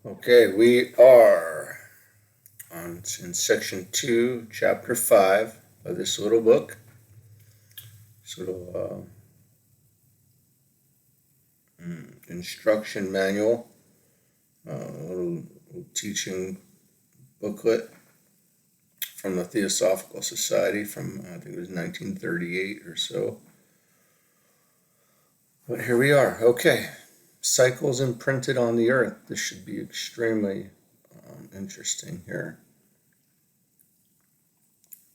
Okay, we are in section 2, chapter 5 of this little book. This little instruction manual, little teaching booklet from the Theosophical Society from, I think it was 1938 or so. But here we are. Okay, cycles imprinted on the earth. This should be extremely interesting here.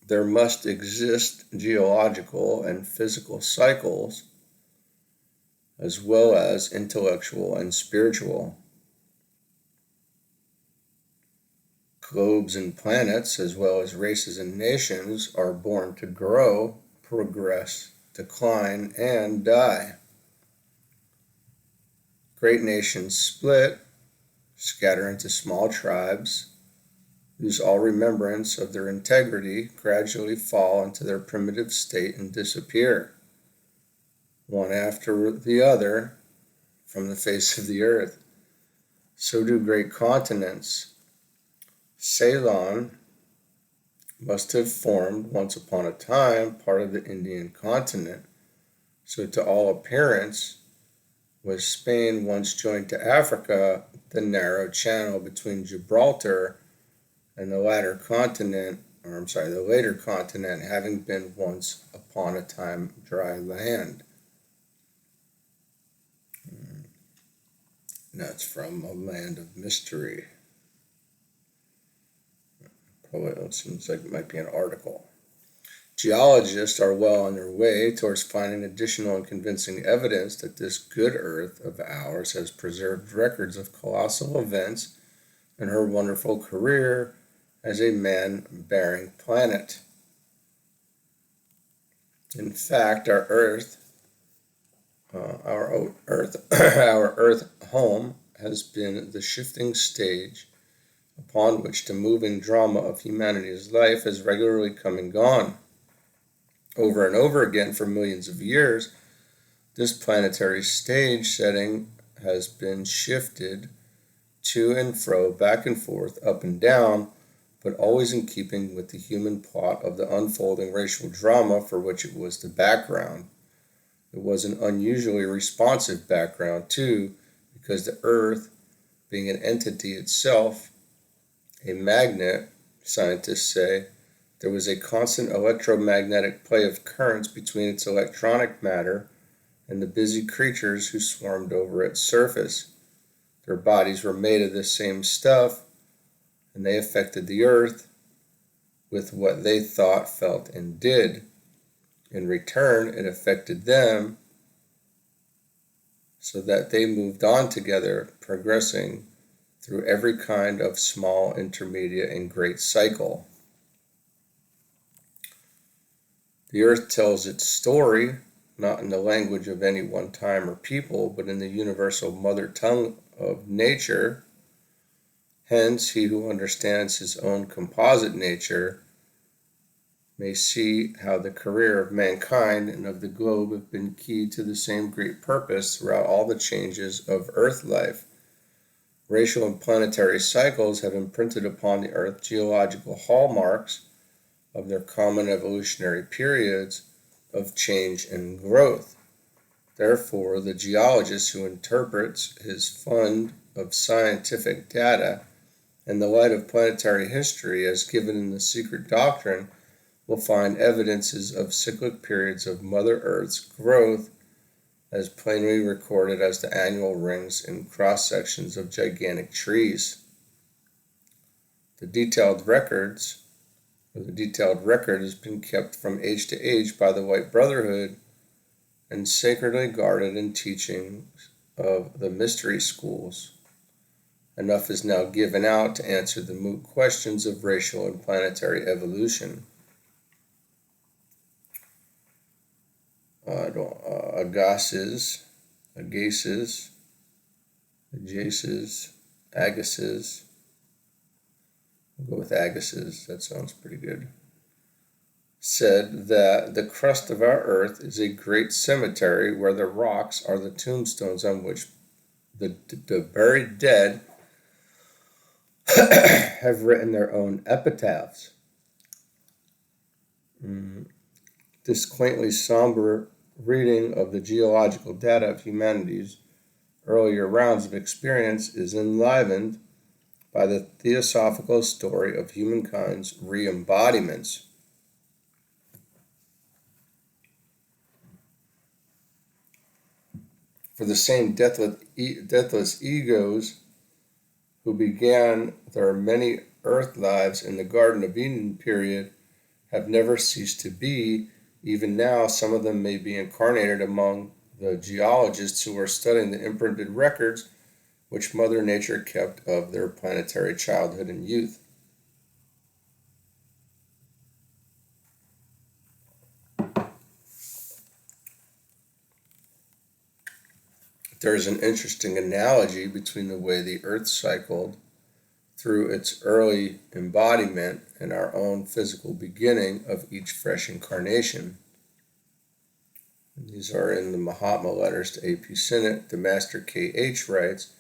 There must exist geological and physical cycles as well as intellectual and spiritual. Globes and planets, as well as races and nations, are born to grow, progress, decline, and die. Great nations split, scatter into small tribes, lose all remembrance of their integrity, gradually fall into their primitive state and disappear, one after the other, from the face of the earth. So do great continents. Ceylon must have formed once upon a time part of the Indian continent, so to all appearance was Spain once joined to Africa, the narrow channel between Gibraltar and the later continent having been once upon a time dry land. And that's from A Land of Mystery. Probably it seems like it might be an article. Geologists are well on their way towards finding additional and convincing evidence that this good earth of ours has preserved records of colossal events in her wonderful career as a man-bearing planet. In fact, our Earth home has been the shifting stage upon which the moving drama of humanity's life has regularly come and gone. Over and over again for millions of years, this planetary stage setting has been shifted to and fro, back and forth, up and down, but always in keeping with the human plot of the unfolding racial drama for which it was the background. It was an unusually responsive background, too, because the Earth, being an entity itself, a magnet, scientists say, there was a constant electromagnetic play of currents between its electronic matter and the busy creatures who swarmed over its surface. Their bodies were made of this same stuff, and they affected the earth with what they thought, felt, and did. In return, it affected them so that they moved on together, progressing through every kind of small, intermediate, and great cycle. The earth tells its story, not in the language of any one time or people, but in the universal mother tongue of nature. Hence, he who understands his own composite nature may see how the career of mankind and of the globe have been keyed to the same great purpose throughout all the changes of earth life. Racial and planetary cycles have imprinted upon the earth geological hallmarks of their common evolutionary periods of change and growth. Therefore, the geologist who interprets his fund of scientific data in the light of planetary history as given in the Secret Doctrine will find evidences of cyclic periods of Mother Earth's growth as plainly recorded as the annual rings and cross-sections of gigantic trees. The detailed record has been kept from age to age by the White Brotherhood and sacredly guarded in teachings of the mystery schools. Enough is now given out to answer the moot questions of racial and planetary evolution. Agassiz, we'll go with Agassiz, that sounds pretty good, said that the crust of our earth is a great cemetery where the rocks are the tombstones on which the buried dead have written their own epitaphs. This quaintly somber reading of the geological data of humanity's earlier rounds of experience is enlivened by the theosophical story of humankind's re-embodiments. For the same deathless egos who began their many earth lives in the Garden of Eden period have never ceased to be. Even now, some of them may be incarnated among the geologists who are studying the imprinted records which Mother Nature kept of their planetary childhood and youth. There's an interesting analogy between the way the Earth cycled through its early embodiment and our own physical beginning of each fresh incarnation. These are in the Mahatma letters to A.P. Sinnett. The Master K.H. writes,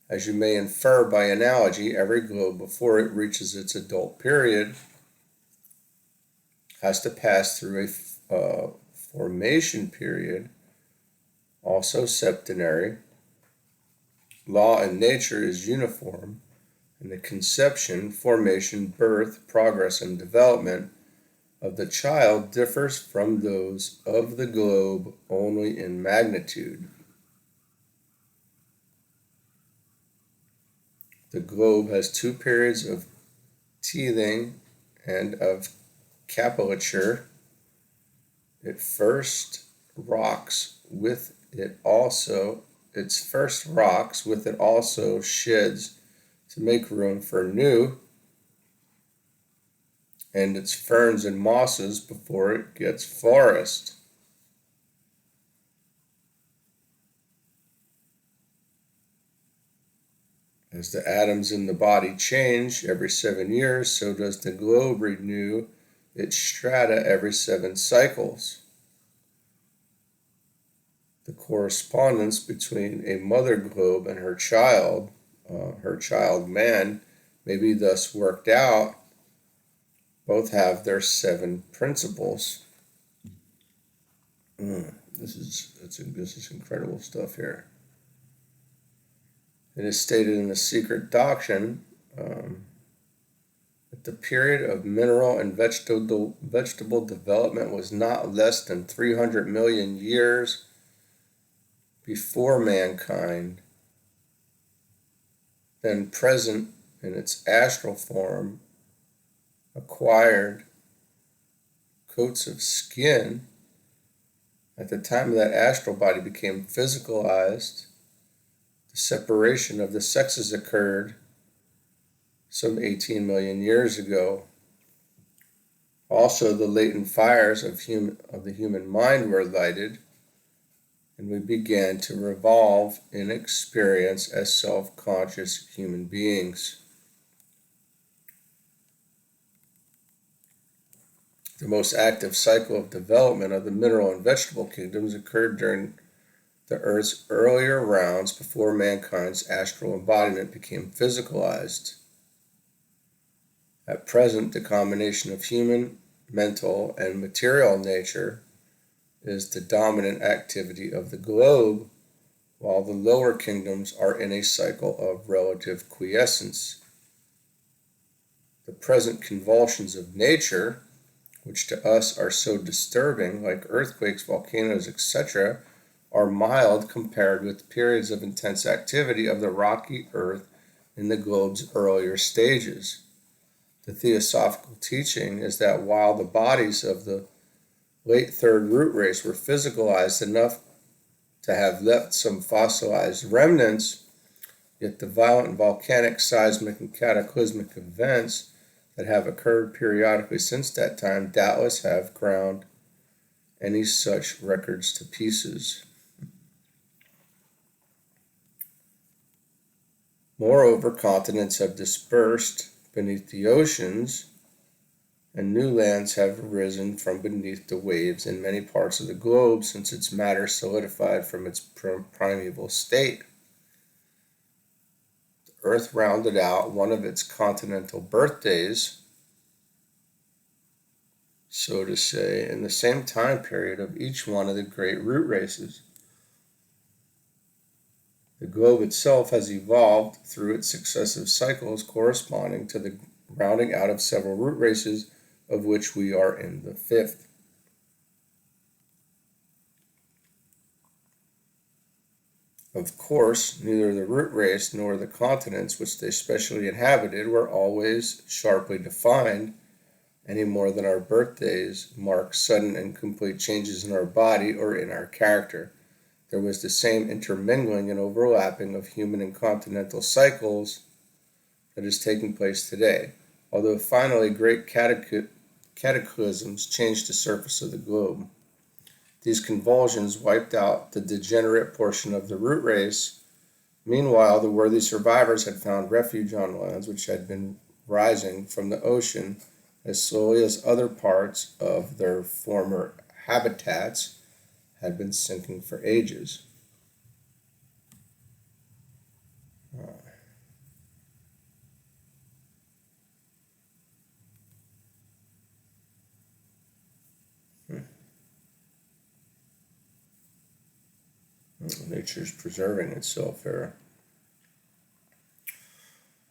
as you may infer by analogy, every globe before it reaches its adult period has to pass through a formation period, also septenary. Law in nature is uniform, and the conception, formation, birth, progress, and development of the child differs from those of the globe only in magnitude. The globe has two periods of teething and of capillature. Its first rocks with it also sheds to make room for new, and its ferns and mosses before it gets forest. As the atoms in the body change every 7 years, so does the globe renew its strata every 7 cycles. The correspondence between a mother globe and her child man, may be thus worked out. Both have their 7 principles. This is incredible stuff here. It is stated in the Secret Doctrine that the period of mineral and vegetable development was not less than 300 million years before mankind, then present in its astral form, acquired coats of skin. At the time that astral body became physicalized, the separation of the sexes occurred some 18 million years ago. Also, the latent fires of the human mind were lighted, and we began to revolve in experience as self-conscious human beings. The most active cycle of development of the mineral and vegetable kingdoms occurred during the Earth's earlier rounds before mankind's astral embodiment became physicalized. At present, the combination of human, mental, and material nature is the dominant activity of the globe, while the lower kingdoms are in a cycle of relative quiescence. The present convulsions of nature, which to us are so disturbing, like earthquakes, volcanoes, etc., are mild compared with periods of intense activity of the rocky earth in the globe's earlier stages. The theosophical teaching is that while the bodies of the late third root race were physicalized enough to have left some fossilized remnants, yet the violent volcanic, seismic, and cataclysmic events that have occurred periodically since that time doubtless have ground any such records to pieces. Moreover, continents have dispersed beneath the oceans, and new lands have arisen from beneath the waves in many parts of the globe since its matter solidified from its primeval state. The Earth rounded out one of its continental birthdays, so to say, in the same time period of each one of the great root races. The globe itself has evolved through its successive cycles corresponding to the rounding out of several root races, of which we are in the fifth. Of course, neither the root race nor the continents which they specially inhabited were always sharply defined, any more than our birthdays mark sudden and complete changes in our body or in our character. There was the same intermingling and overlapping of human and continental cycles that is taking place today, although finally great cataclysms changed the surface of the globe. These convulsions wiped out the degenerate portion of the root race. Meanwhile, the worthy survivors had found refuge on lands which had been rising from the ocean as slowly as other parts of their former habitats had been sinking for ages. Nature's preserving itself here.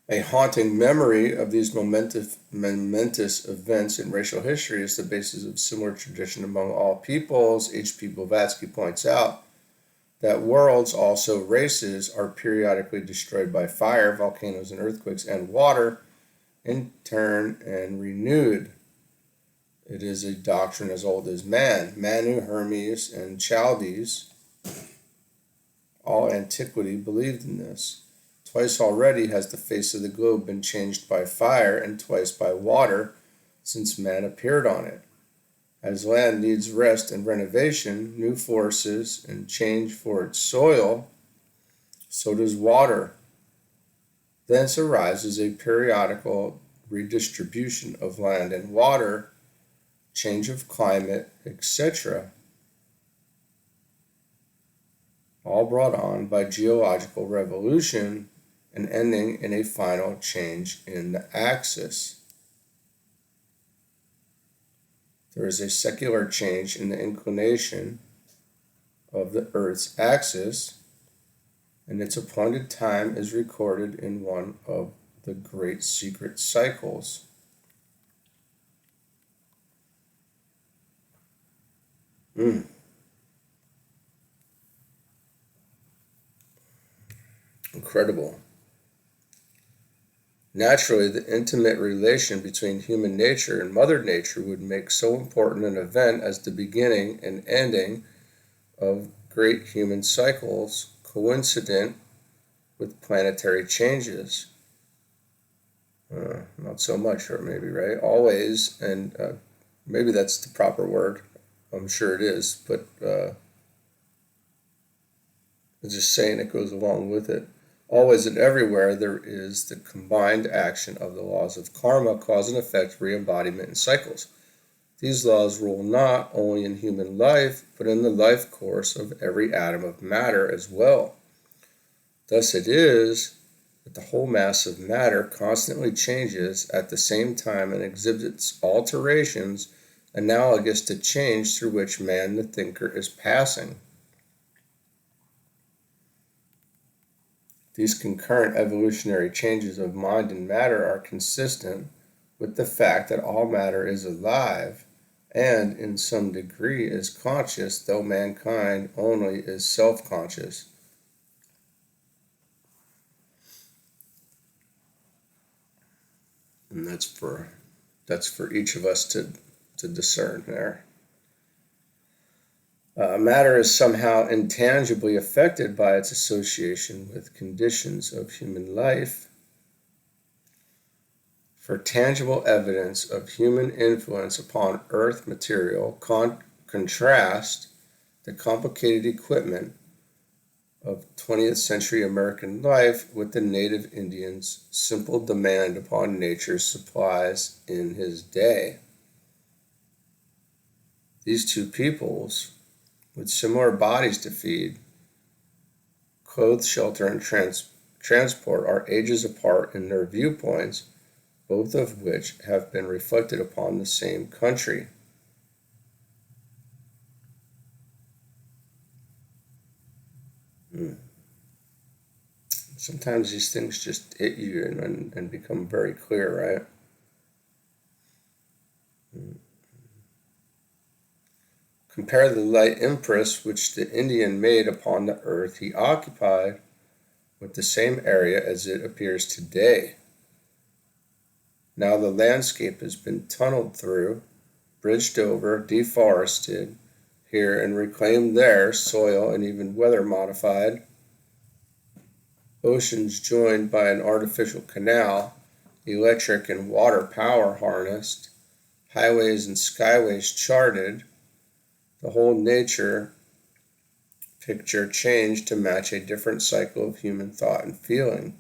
A haunting memory of these momentous events in racial history is the basis of similar tradition among all peoples. H.P. Blavatsky points out that worlds, also races, are periodically destroyed by fire, volcanoes and earthquakes, and water, in turn and renewed. It is a doctrine as old as man. Manu, Hermes, and Chaldees, all antiquity, believed in this. Twice already has the face of the globe been changed by fire and twice by water since man appeared on it. As land needs rest and renovation, new forces, and change for its soil, so does water. Thence arises a periodical redistribution of land and water, change of climate, etc., all brought on by geological revolution and ending in a final change in the axis. There is a secular change in the inclination of the Earth's axis, and its appointed time is recorded in one of the great secret cycles. Incredible. Naturally, the intimate relation between human nature and Mother Nature would make so important an event as the beginning and ending of great human cycles coincident with planetary changes. Not so much, or maybe, right? Always, and maybe that's the proper word. I'm sure it is, but I'm just saying it goes along with it. Always and everywhere there is the combined action of the laws of karma, cause and effect, re-embodiment, and cycles. These laws rule not only in human life, but in the life course of every atom of matter as well. Thus it is that the whole mass of matter constantly changes at the same time and exhibits alterations analogous to change through which man, the thinker, is passing. These concurrent evolutionary changes of mind and matter are consistent with the fact that all matter is alive and, in some degree, is conscious, though mankind only is self-conscious. And that's for each of us to discern there. Matter is somehow intangibly affected by its association with conditions of human life. For tangible evidence of human influence upon earth material, contrast the complicated equipment of 20th century American life with the native Indian's simple demand upon nature's supplies in his day. These two peoples, with similar bodies to feed, clothe, shelter, and transport are ages apart in their viewpoints, both of which have been reflected upon the same country. Sometimes these things just hit you and become very clear, right? Compare the light impress which the Indian made upon the earth he occupied with the same area as it appears today. Now the landscape has been tunneled through, bridged over, deforested here and reclaimed there, soil and even weather modified, oceans joined by an artificial canal, electric and water power harnessed, highways and skyways charted, the whole nature picture changed to match a different cycle of human thought and feeling.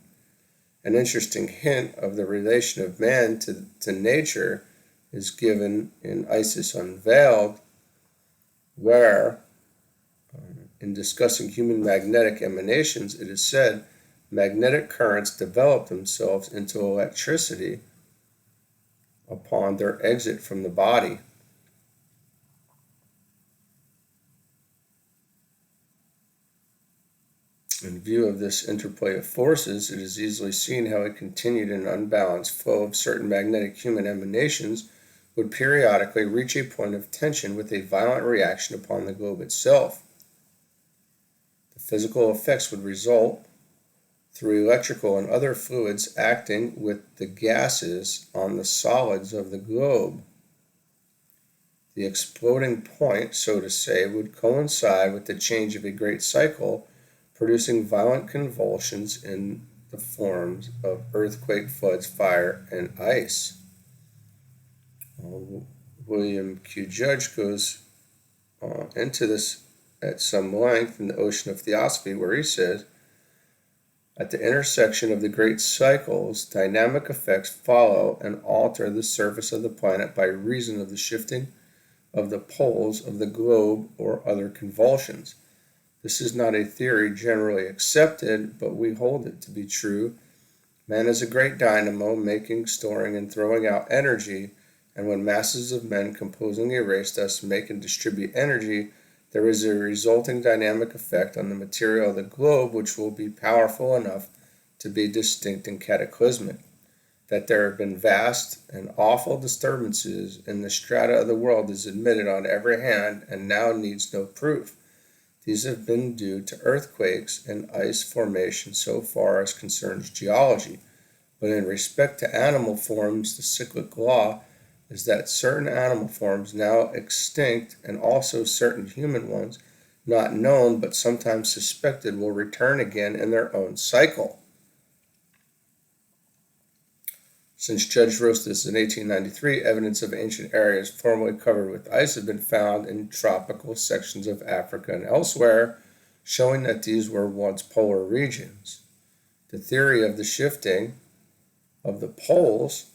An interesting hint of the relation of man to nature is given in Isis Unveiled, where, in discussing human magnetic emanations, it is said magnetic currents develop themselves into electricity upon their exit from the body. In view of this interplay of forces, it is easily seen how a continued and unbalanced flow of certain magnetic human emanations would periodically reach a point of tension with a violent reaction upon the globe itself. The physical effects would result through electrical and other fluids acting with the gases on the solids of the globe. The exploding point, so to say, would coincide with the change of a great cycle, producing violent convulsions in the forms of earthquake, floods, fire, and ice. William Q. Judge goes into this at some length in the Ocean of Theosophy, where he says, at the intersection of the great cycles, dynamic effects follow and alter the surface of the planet by reason of the shifting of the poles of the globe or other convulsions. This is not a theory generally accepted, but we hold it to be true. Man is a great dynamo, making, storing, and throwing out energy, and when masses of men composing a race thus make and distribute energy, there is a resulting dynamic effect on the material of the globe which will be powerful enough to be distinct and cataclysmic. That there have been vast and awful disturbances in the strata of the world is admitted on every hand and now needs no proof. These have been due to earthquakes and ice formation so far as concerns geology, but in respect to animal forms, the cyclic law is that certain animal forms now extinct and also certain human ones, not known but sometimes suspected, will return again in their own cycle. Since Judge wrote this in 1893, evidence of ancient areas formerly covered with ice have been found in tropical sections of Africa and elsewhere, showing that these were once polar regions. The theory of the shifting of the poles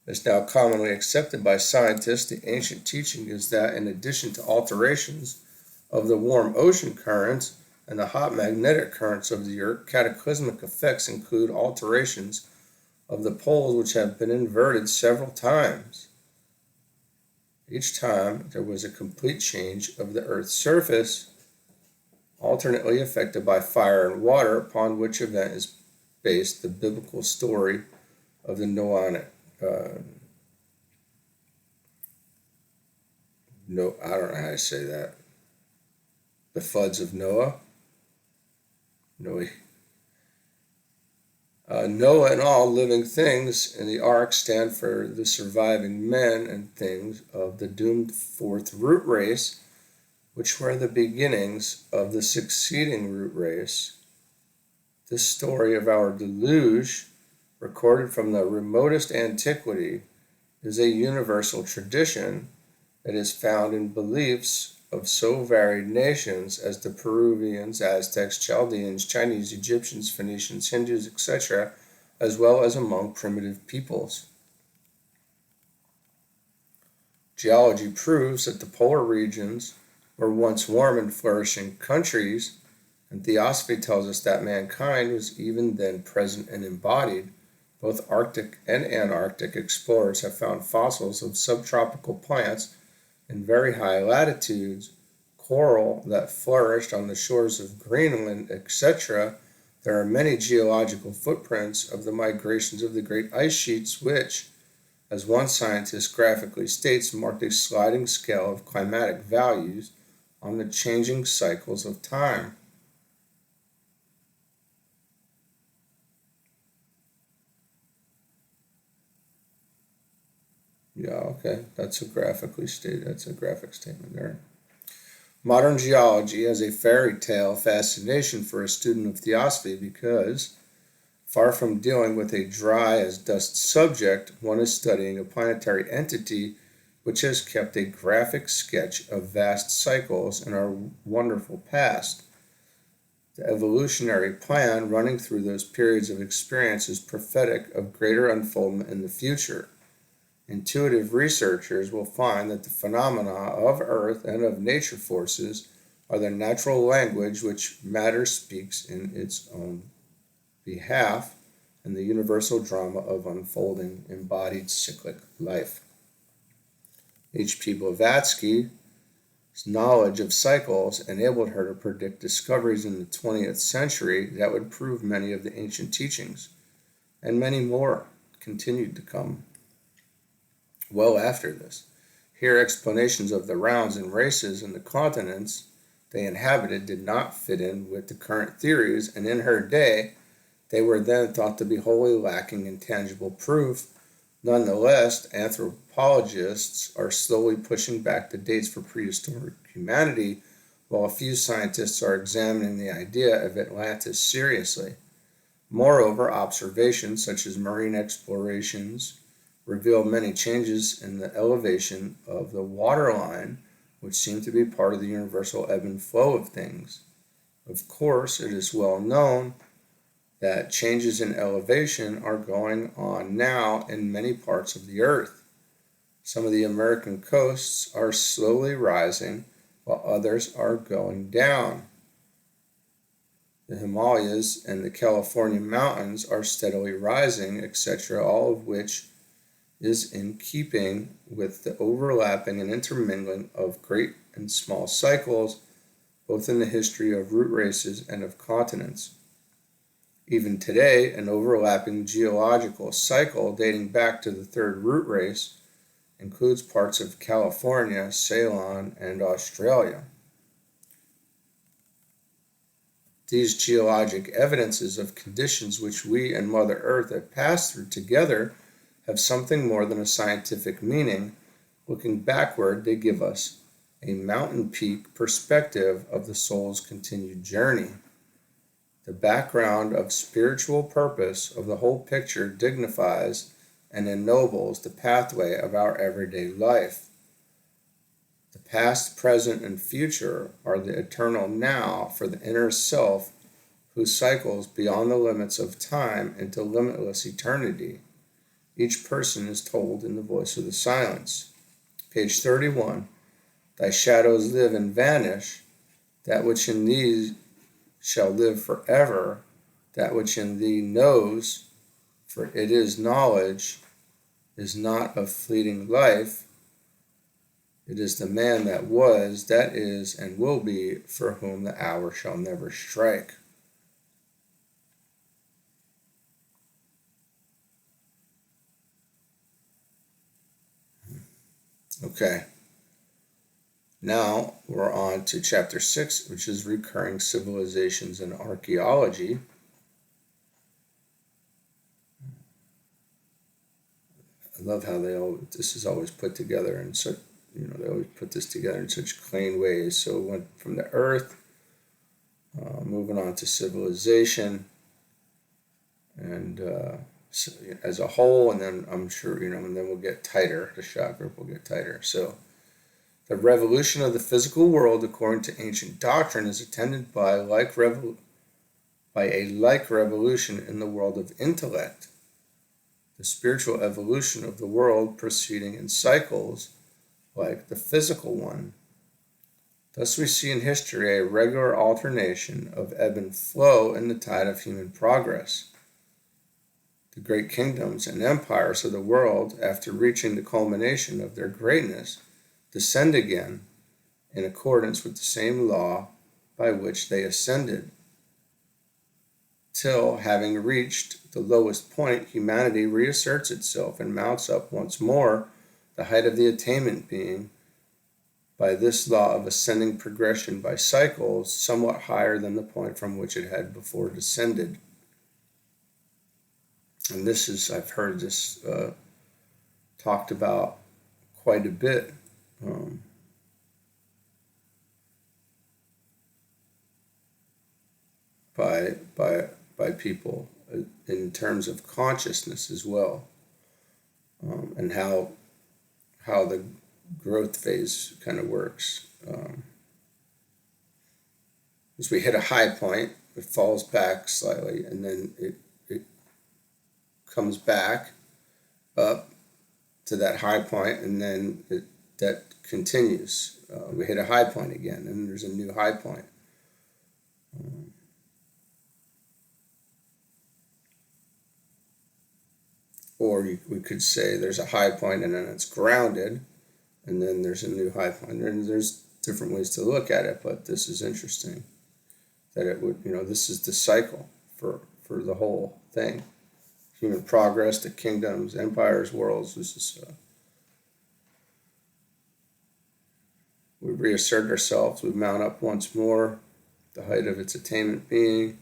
is now commonly accepted by scientists. The ancient teaching is that in addition to alterations of the warm ocean currents and the hot magnetic currents of the earth, cataclysmic effects include alterations of the poles which have been inverted several times. Each time there was a complete change of the earth's surface, alternately affected by fire and water, upon which event is based the biblical story of the Noahic. I don't know how to say that. The floods of Noah. Noah and all living things in the ark stand for the surviving men and things of the doomed fourth root race, which were the beginnings of the succeeding root race. This story of our deluge, recorded from the remotest antiquity, is a universal tradition that is found in beliefs of so varied nations as the Peruvians, Aztecs, Chaldeans, Chinese, Egyptians, Phoenicians, Hindus, etc., as well as among primitive peoples. Geology proves that the polar regions were once warm and flourishing countries, And theosophy tells us that mankind was even then present and embodied. Both Arctic and Antarctic explorers have found fossils of subtropical plants in very high latitudes, coral that flourished on the shores of Greenland, etc. There are many geological footprints of the migrations of the great ice sheets which, as one scientist graphically states, marked a sliding scale of climatic values on the changing cycles of time. Yeah, okay, that's a graphic statement there. Modern geology has a fairy tale fascination for a student of theosophy because, far from dealing with a dry as dust subject, one is studying a planetary entity which has kept a graphic sketch of vast cycles in our wonderful past. The evolutionary plan running through those periods of experience is prophetic of greater unfoldment in the future. Intuitive researchers will find that the phenomena of Earth and of nature forces are the natural language which matter speaks in its own behalf, and the universal drama of unfolding embodied cyclic life. H.P. Blavatsky's knowledge of cycles enabled her to predict discoveries in the 20th century that would prove many of the ancient teachings, and many more continued to come well after this. Here, explanations of the rounds and races and the continents they inhabited did not fit in with the current theories, and in her day, they were then thought to be wholly lacking in tangible proof. Nonetheless, anthropologists are slowly pushing back the dates for prehistoric humanity, while a few scientists are examining the idea of Atlantis seriously. Moreover, observations such as marine explorations reveal many changes in the elevation of the waterline, which seem to be part of the universal ebb and flow of things. Of course, it is well known that changes in elevation are going on now in many parts of the earth. Some of the American coasts are slowly rising, while others are going down. The Himalayas and the California mountains are steadily rising, etc., all of which is in keeping with the overlapping and intermingling of great and small cycles, both in the history of root races and of continents. Even today, an overlapping geological cycle dating back to the third root race includes parts of California, Ceylon, and Australia. These geologic evidences of conditions which we and Mother Earth have passed through together have something more than a scientific meaning. Looking backward, they give us a mountain peak perspective of the soul's continued journey. The background of spiritual purpose of the whole picture dignifies and ennobles the pathway of our everyday life. The past, present, and future are the eternal now for the inner self who cycles beyond the limits of time into limitless eternity. Each person is told in the voice of the silence. Page 31. Thy shadows live and vanish. That which in thee shall live forever. That which in thee knows, for it is knowledge, is not of fleeting life. It is the man that was, that is, and will be, for whom the hour shall never strike. Okay. Now we're on to chapter 6, which is recurring civilizations and archaeology. I love how this is always put together in such, they always put this together in such clean ways. So it went from the earth, moving on to civilization, and so, as a whole, and then I'm sure, and then we'll get tighter. The shot group will get tighter. So the revolution of the physical world, according to ancient doctrine, is attended by a like revolution in the world of intellect. The spiritual evolution of the world proceeding in cycles like the physical one. Thus we see in history a regular alternation of ebb and flow in the tide of human progress. The great kingdoms and empires of the world, after reaching the culmination of their greatness, descend again in accordance with the same law by which they ascended, till, having reached the lowest point, humanity reasserts itself and mounts up once more, the height of the attainment being, by this law of ascending progression by cycles, somewhat higher than the point from which it had before descended. And this is, I've heard this talked about quite a bit. By people in terms of consciousness as well, and how the growth phase kind of works. As we hit a high point, it falls back slightly, and then it comes back up to that high point, and then that continues. We hit a high point again, and there's a new high point. Or we could say there's a high point and then it's grounded, and then there's a new high point. And there's different ways to look at it, but this is interesting. That it would, this is the cycle for the whole thing. Human progress, the kingdoms, empires, worlds. This is we reassert ourselves, we mount up once more, the height of its attainment being.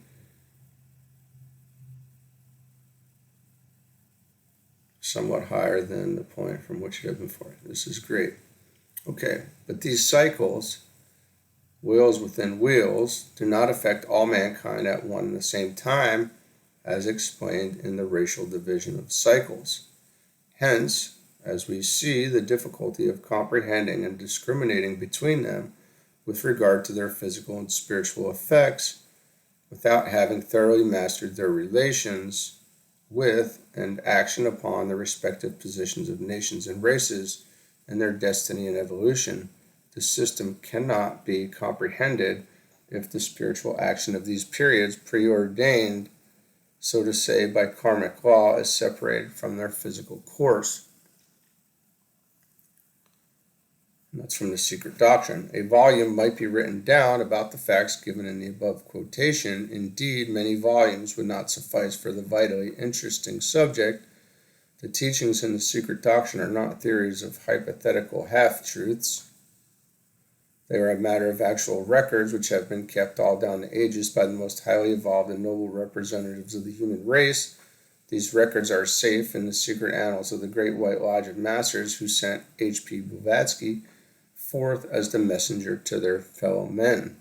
Somewhat higher than the point from which it had before. This is great. Okay, but these cycles, wheels within wheels, do not affect all mankind at one and the same time, as explained in the racial division of cycles. Hence, as we see, the difficulty of comprehending and discriminating between them with regard to their physical and spiritual effects, without having thoroughly mastered their relations with and action upon the respective positions of nations and races and their destiny and evolution. The system cannot be comprehended if the spiritual action of these periods, preordained, so to say, by karmic law, is separated from their physical course. And that's from the Secret Doctrine. A volume might be written down about the facts given in the above quotation. Indeed, many volumes would not suffice for the vitally interesting subject. The teachings in the Secret Doctrine are not theories of hypothetical half-truths. They are a matter of actual records which have been kept all down the ages by the most highly evolved and noble representatives of the human race. These records are safe in the secret annals of the Great White Lodge of Masters, who sent H.P. Blavatsky forth as the messenger to their fellow men.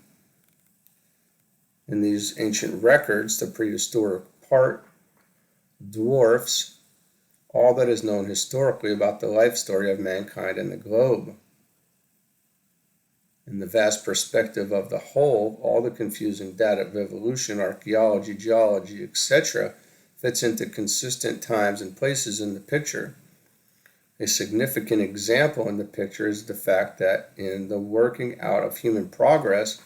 In these ancient records, the prehistoric part dwarfs all that is known historically about the life story of mankind and the globe. In the vast perspective of the whole, all the confusing data of evolution, archaeology, geology, etc., fits into consistent times and places in the picture. A significant example in the picture is the fact that in the working out of human progress,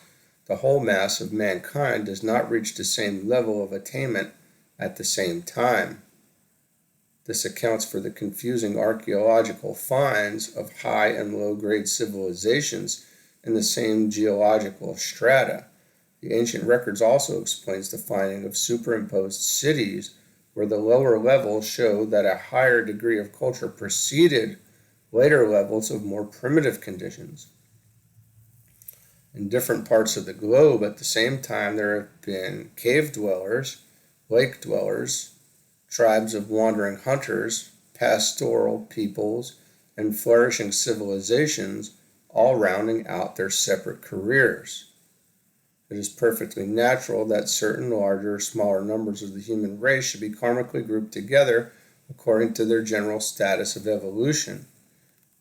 the whole mass of mankind does not reach the same level of attainment at the same time. This accounts for the confusing archaeological finds of high and low-grade civilizations in the same geological strata. The ancient records also explains the finding of superimposed cities where the lower levels show that a higher degree of culture preceded later levels of more primitive conditions. In different parts of the globe at the same time, there have been cave dwellers, lake dwellers, tribes of wandering hunters, pastoral peoples, and flourishing civilizations, all rounding out their separate careers. It is perfectly natural that certain larger or smaller numbers of the human race should be karmically grouped together according to their general status of evolution.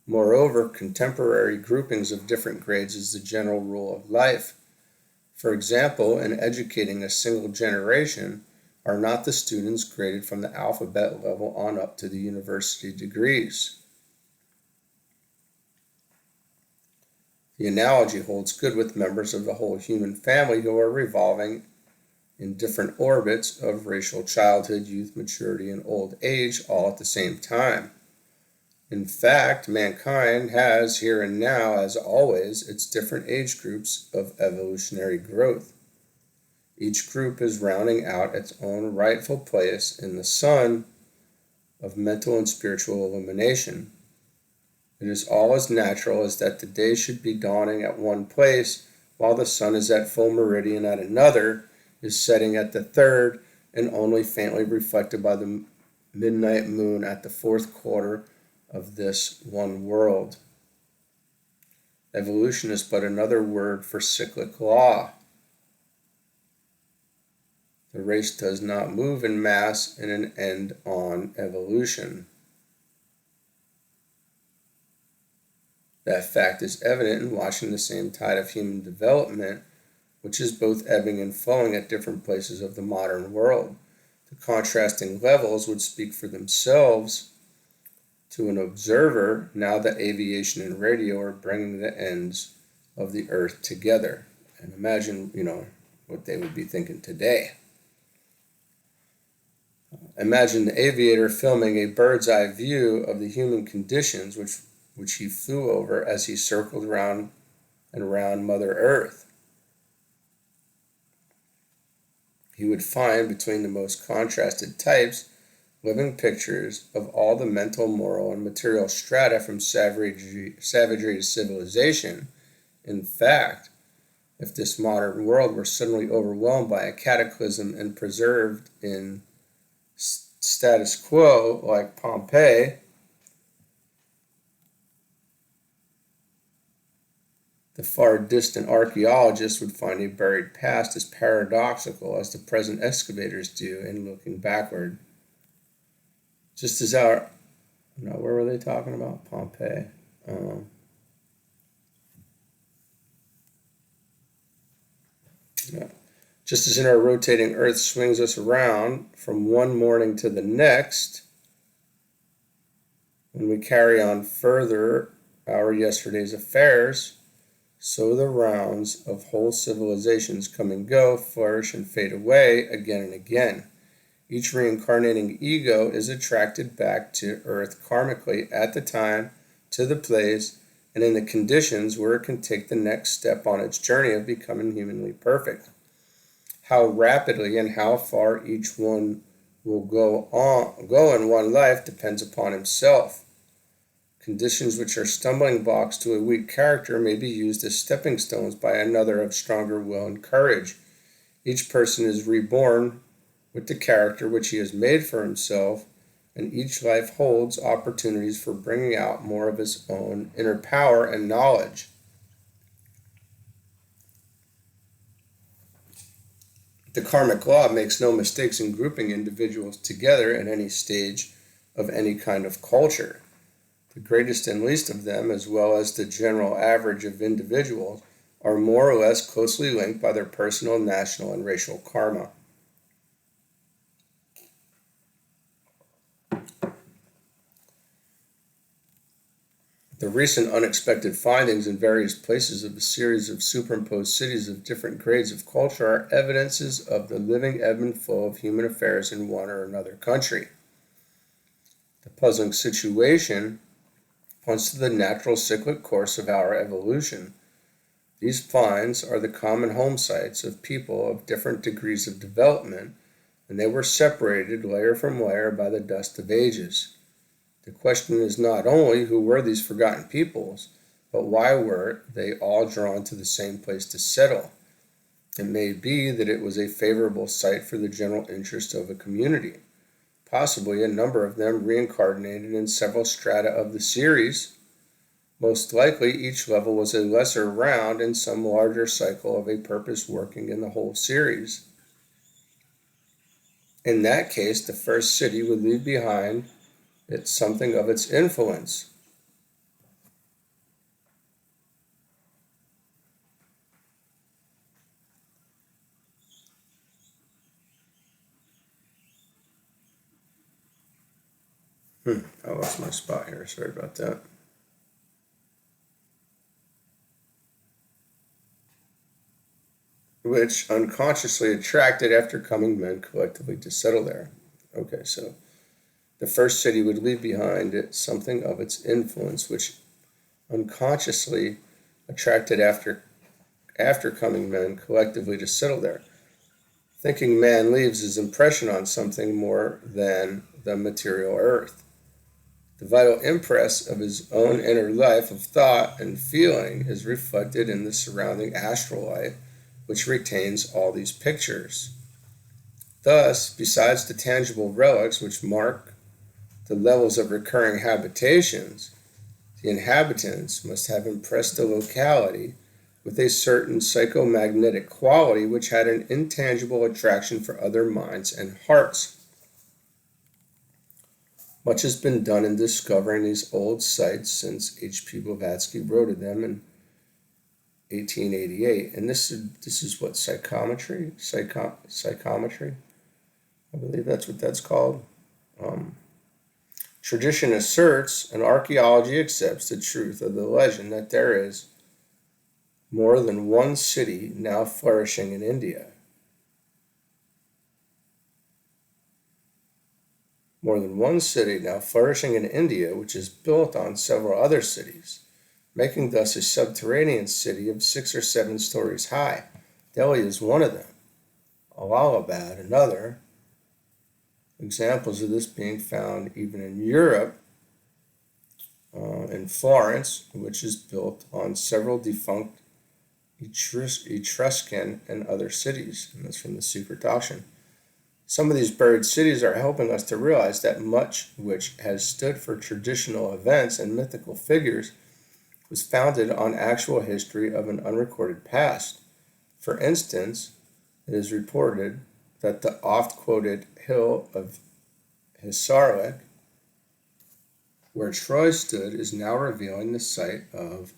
Moreover, contemporary groupings of different grades is the general rule of life. For example, in educating a single generation, are not the students graded from the alphabet level on up to the university degrees? The analogy holds good with members of the whole human family who are revolving in different orbits of racial childhood, youth, maturity, and old age all at the same time. In fact, mankind has here and now, as always, its different age groups of evolutionary growth. Each group is rounding out its own rightful place in the sun of mental and spiritual illumination. It is all as natural as that the day should be dawning at one place, while the sun is at full meridian at another, is setting at the third, and only faintly reflected by the midnight moon at the fourth quarter of this one world. Evolution is but another word for cyclic law. The race does not move in mass in an end-on evolution. That fact is evident in watching the same tide of human development, which is both ebbing and flowing at different places of the modern world. The contrasting levels would speak for themselves to an observer now that aviation and radio are bringing the ends of the earth together. And imagine, what they would be thinking today. Imagine the aviator filming a bird's eye view of the human conditions which he flew over as he circled round and around Mother Earth. He would find between the most contrasted types living pictures of all the mental, moral, and material strata from savagery to civilization. In fact, if this modern world were suddenly overwhelmed by a cataclysm and preserved in status quo like Pompeii, the far distant archaeologists would find a buried past as paradoxical as the present excavators do in looking backward. Just as where were they talking about? Pompeii. Just as in our rotating Earth swings us around from one morning to the next, when we carry on further our yesterday's affairs, so the rounds of whole civilizations come and go, flourish and fade away again and again. Each reincarnating ego is attracted back to Earth karmically at the time, to the place, and in the conditions where it can take the next step on its journey of becoming humanly perfect. How rapidly and how far each one will go in one life depends upon himself. Conditions which are stumbling blocks to a weak character may be used as stepping stones by another of stronger will and courage. Each person is reborn with the character which he has made for himself, and each life holds opportunities for bringing out more of his own inner power and knowledge. The karmic law makes no mistakes in grouping individuals together at any stage of any kind of culture. The greatest and least of them, as well as the general average of individuals, are more or less closely linked by their personal, national, and racial karma. The recent unexpected findings in various places of a series of superimposed cities of different grades of culture are evidences of the living ebb and flow of human affairs in one or another country. The puzzling situation points to the natural cyclic course of our evolution. These finds are the common home sites of people of different degrees of development, and they were separated layer from layer by the dust of ages. The question is not only who were these forgotten peoples, but why were they all drawn to the same place to settle? It may be that it was a favorable site for the general interest of a community. Possibly a number of them reincarnated in several strata of the series. Most likely each level was a lesser round in some larger cycle of a purpose working in the whole series. In that case, the first city would leave behind something of its influence. I lost my spot here. Sorry about that. which unconsciously attracted after coming men collectively to settle there. Okay, so the first city would leave behind it something of its influence, which unconsciously attracted after coming men collectively to settle there. Thinking man leaves his impression on something more than the material earth. The vital impress of his own inner life of thought and feeling is reflected in the surrounding astral life, which retains all these pictures. Thus, besides the tangible relics which mark the levels of recurring habitations, the inhabitants must have impressed the locality with a certain psychomagnetic quality which had an intangible attraction for other minds and hearts. Much has been done in discovering these old sites since H.P. Blavatsky wrote of them in 1888. And this is what, psychometry? Psychometry? I believe that's what that's called. Tradition asserts, and archaeology accepts the truth of the legend that there is more than one city now flourishing in India. More than one city now flourishing in India, which is built on several other cities, making thus a subterranean city of 6 or 7 stories high. Delhi is one of them. Allahabad another. Examples of this being found even in Europe, in Florence, which is built on several defunct Etruscan and other cities. And that's from the Secret Doctrine. Some of these buried cities are helping us to realize that much which has stood for traditional events and mythical figures was founded on actual history of an unrecorded past. For instance, it is reported that the oft-quoted hill of Hisarlik, where Troy stood, is now revealing the site of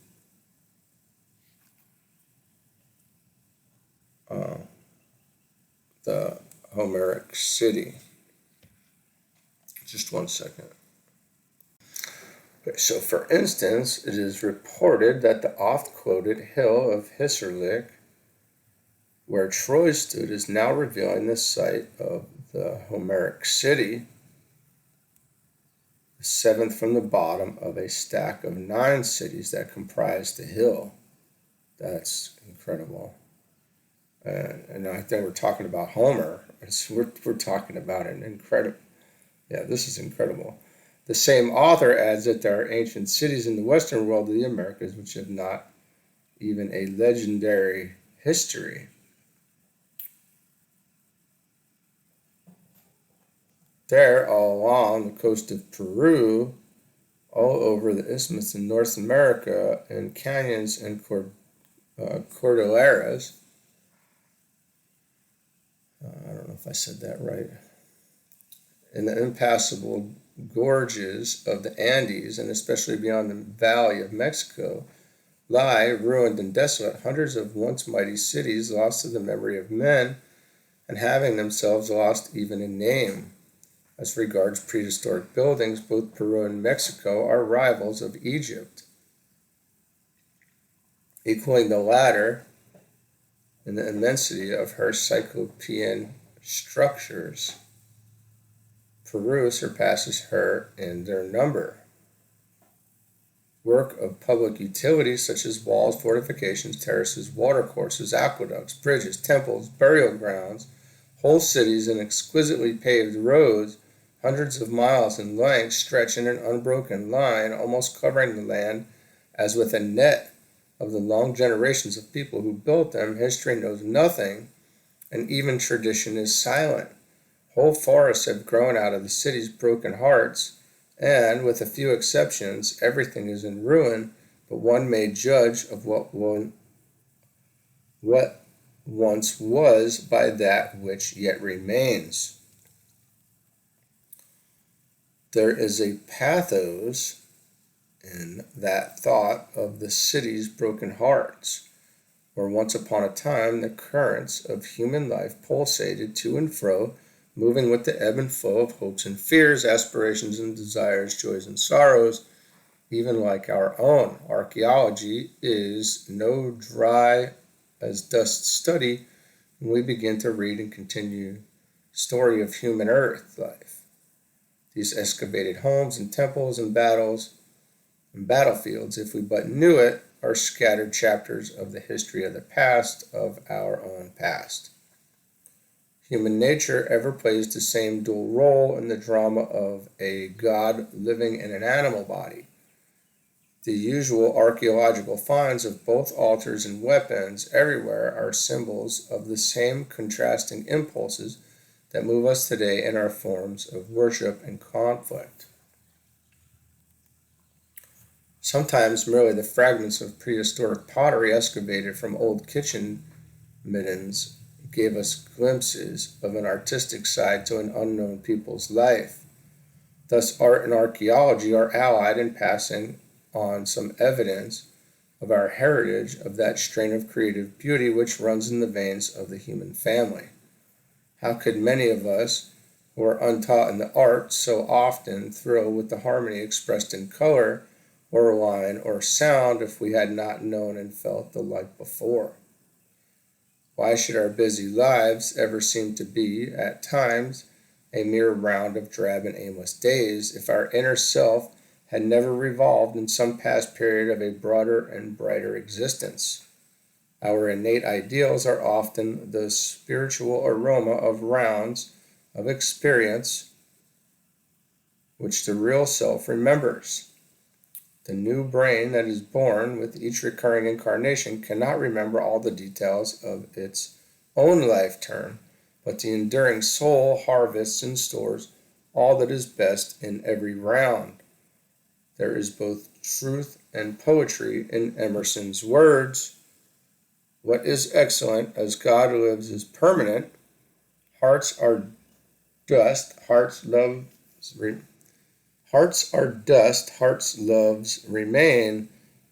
the Homeric city. Just one second. Okay, so for instance, it is reported that the oft-quoted hill of Hisarlik, where Troy stood, is now revealing the site of the Homeric city, the 7th from the bottom of a stack of 9 cities that comprise the hill. That's incredible. And I think we're talking about Homer. We're talking about an incredible. Yeah, this is incredible. The same author adds that there are ancient cities in the western world of the Americas which have not even a legendary history. There, all along the coast of Peru, all over the isthmus in North America, and canyons and cordilleras. I don't know if I said that right. In the impassable gorges of the Andes, and especially beyond the Valley of Mexico, lie, ruined and desolate, hundreds of once mighty cities lost to the memory of men, and having themselves lost even in name. As regards prehistoric buildings, both Peru and Mexico are rivals of Egypt, equaling the latter in the immensity of her cyclopean structures. Peru surpasses her in their number. Work of public utilities such as walls, fortifications, terraces, watercourses, aqueducts, bridges, temples, burial grounds, whole cities, and exquisitely paved roads, hundreds of miles in length, stretch in an unbroken line, almost covering the land as with a net. Of the long generations of people who built them, history knows nothing, and even tradition is silent. Whole forests have grown out of the city's broken hearts, and, with a few exceptions, everything is in ruin, but one may judge of what once was by that which yet remains. There is a pathos in that thought of the city's broken hearts, where once upon a time the currents of human life pulsated to and fro, moving with the ebb and flow of hopes and fears, aspirations and desires, joys and sorrows, even like our own. Archaeology is no dry as dust study, when we begin to read and continue the story of human earth life. These excavated homes and temples and battles and battlefields, if we but knew it, are scattered chapters of the history of the past, of our own past. Human nature ever plays the same dual role in the drama of a god living in an animal body. The usual archaeological finds of both altars and weapons everywhere are symbols of the same contrasting impulses that move us today in our forms of worship and conflict. Sometimes merely the fragments of prehistoric pottery excavated from old kitchen middens gave us glimpses of an artistic side to an unknown people's life. Thus, art and archaeology are allied in passing on some evidence of our heritage of that strain of creative beauty which runs in the veins of the human family. How could many of us who are untaught in the arts so often thrill with the harmony expressed in color or line or sound if we had not known and felt the like before? Why should our busy lives ever seem to be, at times, a mere round of drab and aimless days if our inner self had never revolved in some past period of a broader and brighter existence? Our innate ideals are often the spiritual aroma of rounds of experience which the real self remembers. The new brain that is born with each recurring incarnation cannot remember all the details of its own life term, but the enduring soul harvests and stores all that is best in every round. There is both truth and poetry in Emerson's words. What is excellent as God lives is permanent. Hearts are dust, hearts are dust, hearts' loves remain,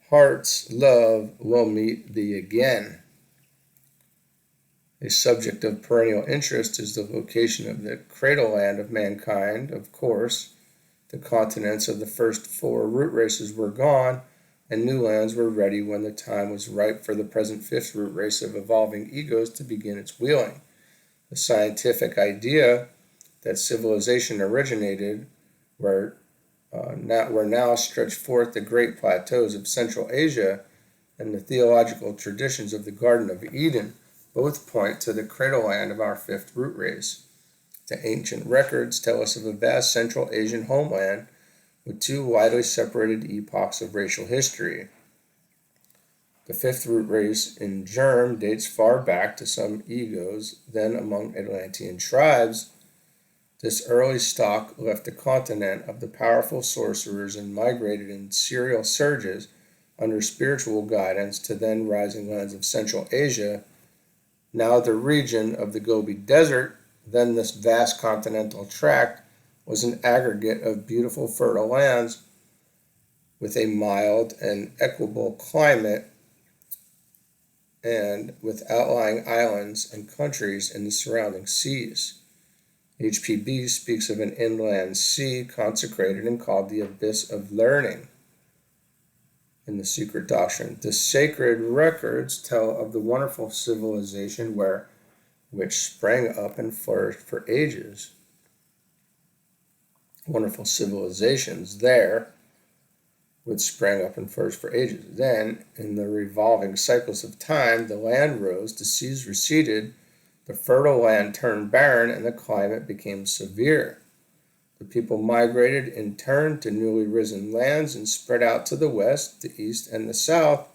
hearts' love will meet thee again. A subject of perennial interest is the location of the cradle land of mankind. Of course, the continents of the first 4 root races were gone, and new lands were ready when the time was ripe for the present 5th root race of evolving egos to begin its wheeling. The scientific idea that civilization originated where now stretched forth the great plateaus of Central Asia, and the theological traditions of the Garden of Eden both point to the cradle land of our 5th root race. The ancient records tell us of a vast Central Asian homeland with 2 widely separated epochs of racial history. The 5th root race in germ dates far back to some egos then among Atlantean tribes. This early stock left the continent of the powerful sorcerers and migrated in serial surges under spiritual guidance to then rising lands of Central Asia, now the region of the Gobi Desert. Then this vast continental tract was an aggregate of beautiful fertile lands with a mild and equable climate and with outlying islands and countries in the surrounding seas. HPB speaks of an inland sea consecrated and called the Abyss of Learning in the Secret Doctrine. The sacred records tell of the wonderful civilization which sprang up and flourished for ages. Wonderful civilizations there which sprang up and flourished for ages. Then, in the revolving cycles of time, the land rose, the seas receded, the fertile land turned barren, and the climate became severe. The people migrated in turn to newly risen lands and spread out to the west, the east, and the south.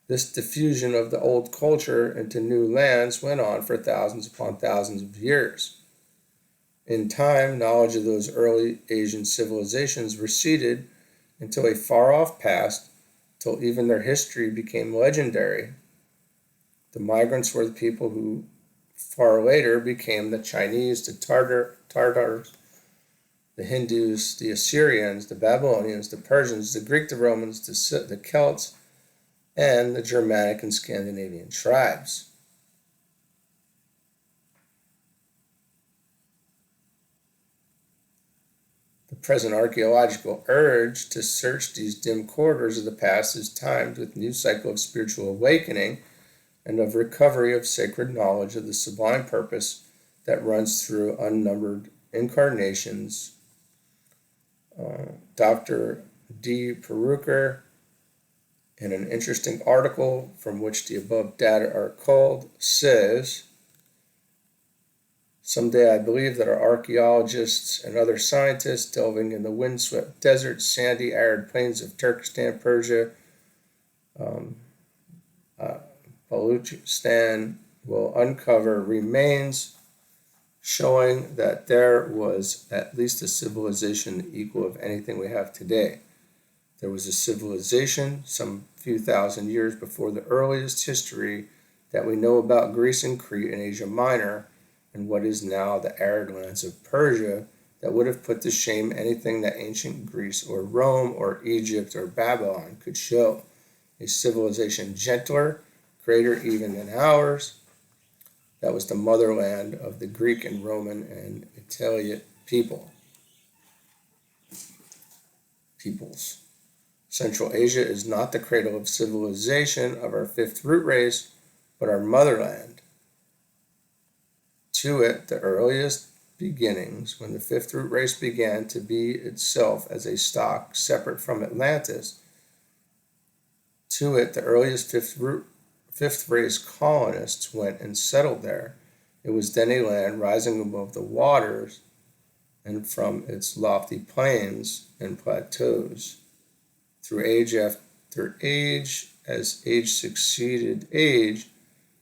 This diffusion of the old culture into new lands went on for thousands upon thousands of years. In time, knowledge of those early Asian civilizations receded into a far-off past, till even their history became legendary. The migrants were the people who far later became the Chinese, the Tartars, the Hindus, the Assyrians, the Babylonians, the Persians, the Greek, the Romans, the Celts, and the Germanic and Scandinavian tribes. The present archaeological urge to search these dim corridors of the past is timed with a new cycle of spiritual awakening, and of recovery of sacred knowledge of the sublime purpose that runs through unnumbered incarnations. Dr. D. Peruker, in an interesting article from which the above data are culled, says, "Someday I believe that our archaeologists and other scientists delving in the windswept deserts, sandy, arid plains of Turkestan, Persia, Balochistan will uncover remains showing that there was at least a civilization equal of anything we have today. There was a civilization some few thousand years before the earliest history that we know about Greece and Crete in Asia Minor and what is now the arid lands of Persia that would have put to shame anything that ancient Greece or Rome or Egypt or Babylon could show. A civilization gentler, greater even than ours. That was the motherland of the Greek and Roman and Italian peoples. Central Asia is not the cradle of civilization of our fifth root race, but our motherland. To it, the earliest beginnings, when the fifth root race began to be itself as a stock separate from Atlantis, to it, the earliest fifth race colonists went and settled there. It was then a land rising above the waters and from its lofty plains and plateaus. Through age after age, as age succeeded age,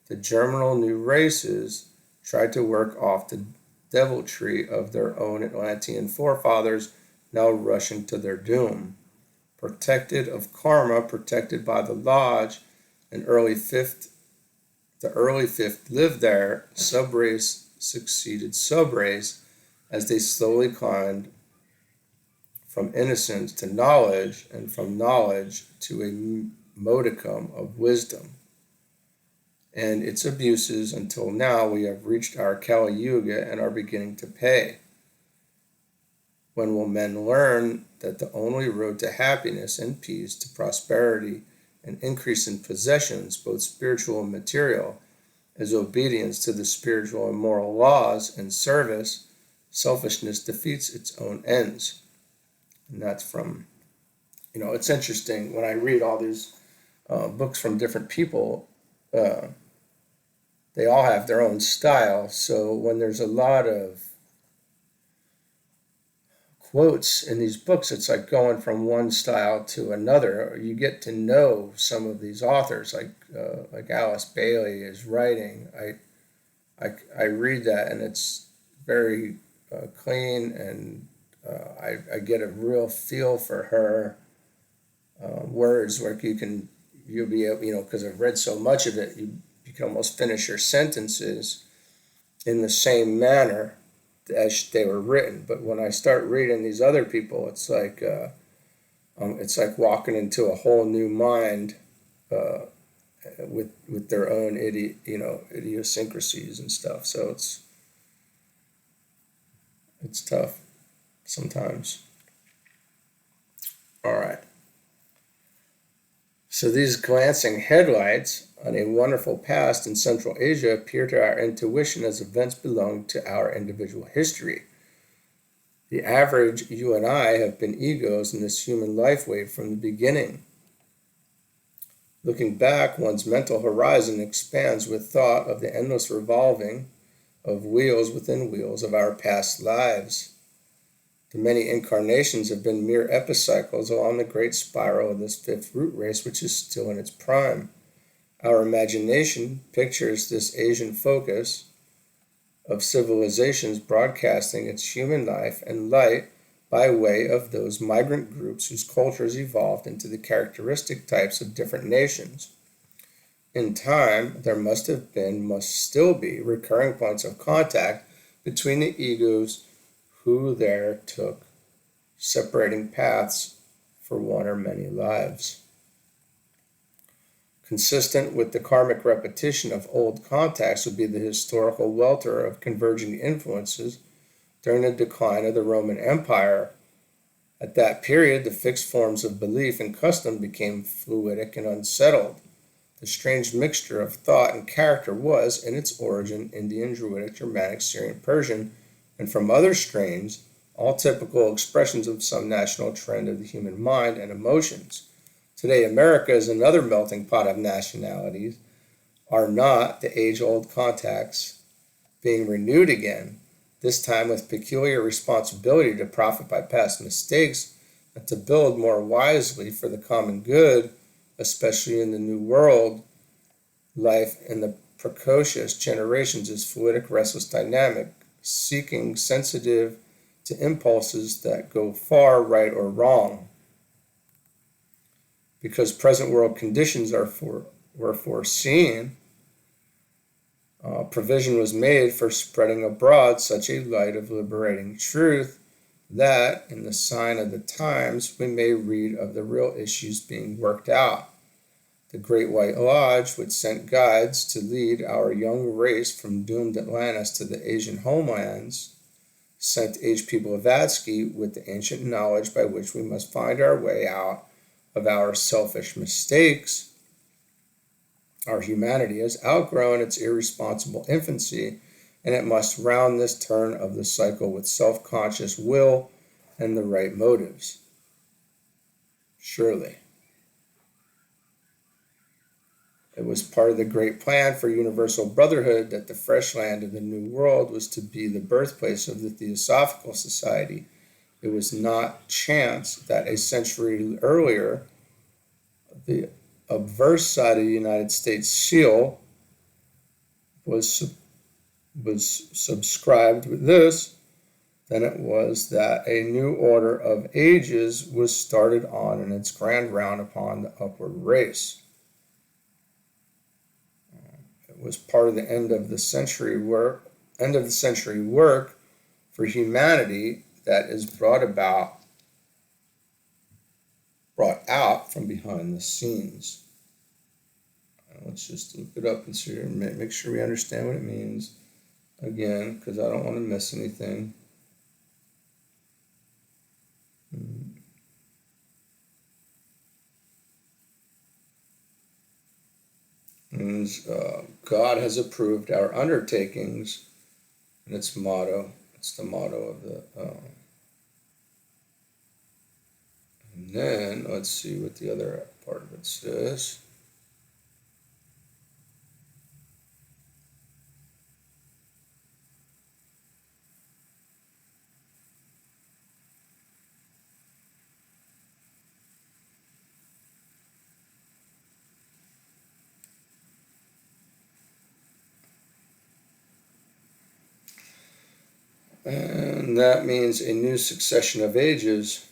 the germinal new races tried to work off the deviltry of their own Atlantean forefathers, now rushing to their doom. Protected of karma, protected by the lodge, the early fifth lived there, subrace succeeded subrace, as they slowly climbed from innocence to knowledge, and from knowledge to a modicum of wisdom, and its abuses until now we have reached our Kali Yuga and are beginning to pay. When will men learn that the only road to happiness and peace, to prosperity and increase in possessions, both spiritual and material, is obedience to the spiritual and moral laws and service? Selfishness defeats its own ends." And that's from, it's interesting when I read all these books from different people, they all have their own style. So when there's a lot of quotes in these books, it's like going from one style to another. You get to know some of these authors, like Alice Bailey is writing. I read that and it's very clean, and I get a real feel for her words. Where you'll be able, because I've read so much of it, you can almost finish your sentences in the same manner as they were written. But when I start reading these other people, it's like walking into a whole new mind with their own idiosyncrasies and stuff. So it's tough sometimes. All right. So these glancing headlights on a wonderful past in Central Asia appear to our intuition as events belong to our individual history. The average you and I have been egos in this human life wave from the beginning. Looking back, one's mental horizon expands with thought of the endless revolving of wheels within wheels of our past lives. The many incarnations have been mere epicycles along the great spiral of this fifth root race, which is still in its prime. Our imagination pictures this Asian focus of civilizations broadcasting its human life and light by way of those migrant groups whose cultures evolved into the characteristic types of different nations. In time, there must still be recurring points of contact between the egos who there took separating paths for one or many lives. Consistent with the karmic repetition of old contacts would be the historical welter of converging influences during the decline of the Roman Empire. At that period, the fixed forms of belief and custom became fluidic and unsettled. The strange mixture of thought and character was, in its origin, Indian, Druidic, Germanic, Syrian, Persian, and from other strains, all typical expressions of some national trend of the human mind and emotions. Today, America is another melting pot of nationalities. Are not the age-old contacts being renewed again, this time with peculiar responsibility to profit by past mistakes and to build more wisely for the common good, especially in the New World? Life in the precocious generations is fluidic, restless, dynamic, seeking, sensitive to impulses that go far, right or wrong. Because present world conditions were foreseen, provision was made for spreading abroad such a light of liberating truth that, in the sign of the times, we may read of the real issues being worked out. The Great White Lodge, which sent guides to lead our young race from doomed Atlantis to the Asian homelands, sent H.P. Blavatsky with the ancient knowledge by which we must find our way out of our selfish mistakes. Our humanity has outgrown its irresponsible infancy, and it must round this turn of the cycle with self-conscious will and the right motives. Surely. It was part of the great plan for universal brotherhood that the fresh land of the New World was to be the birthplace of the Theosophical Society. It was not chance that a century earlier, the obverse side of the United States seal was subscribed with this, than it was that a new order of ages was started on in its grand round upon the upward race. It was part of the end of the century work for humanity that is brought out from behind the scenes. Let's just look it up and see, make sure we understand what it means again, because I don't want to miss anything. God has approved our undertakings, and its motto. It's the motto of the. And then let's see what the other part of it says. And that means a new succession of ages.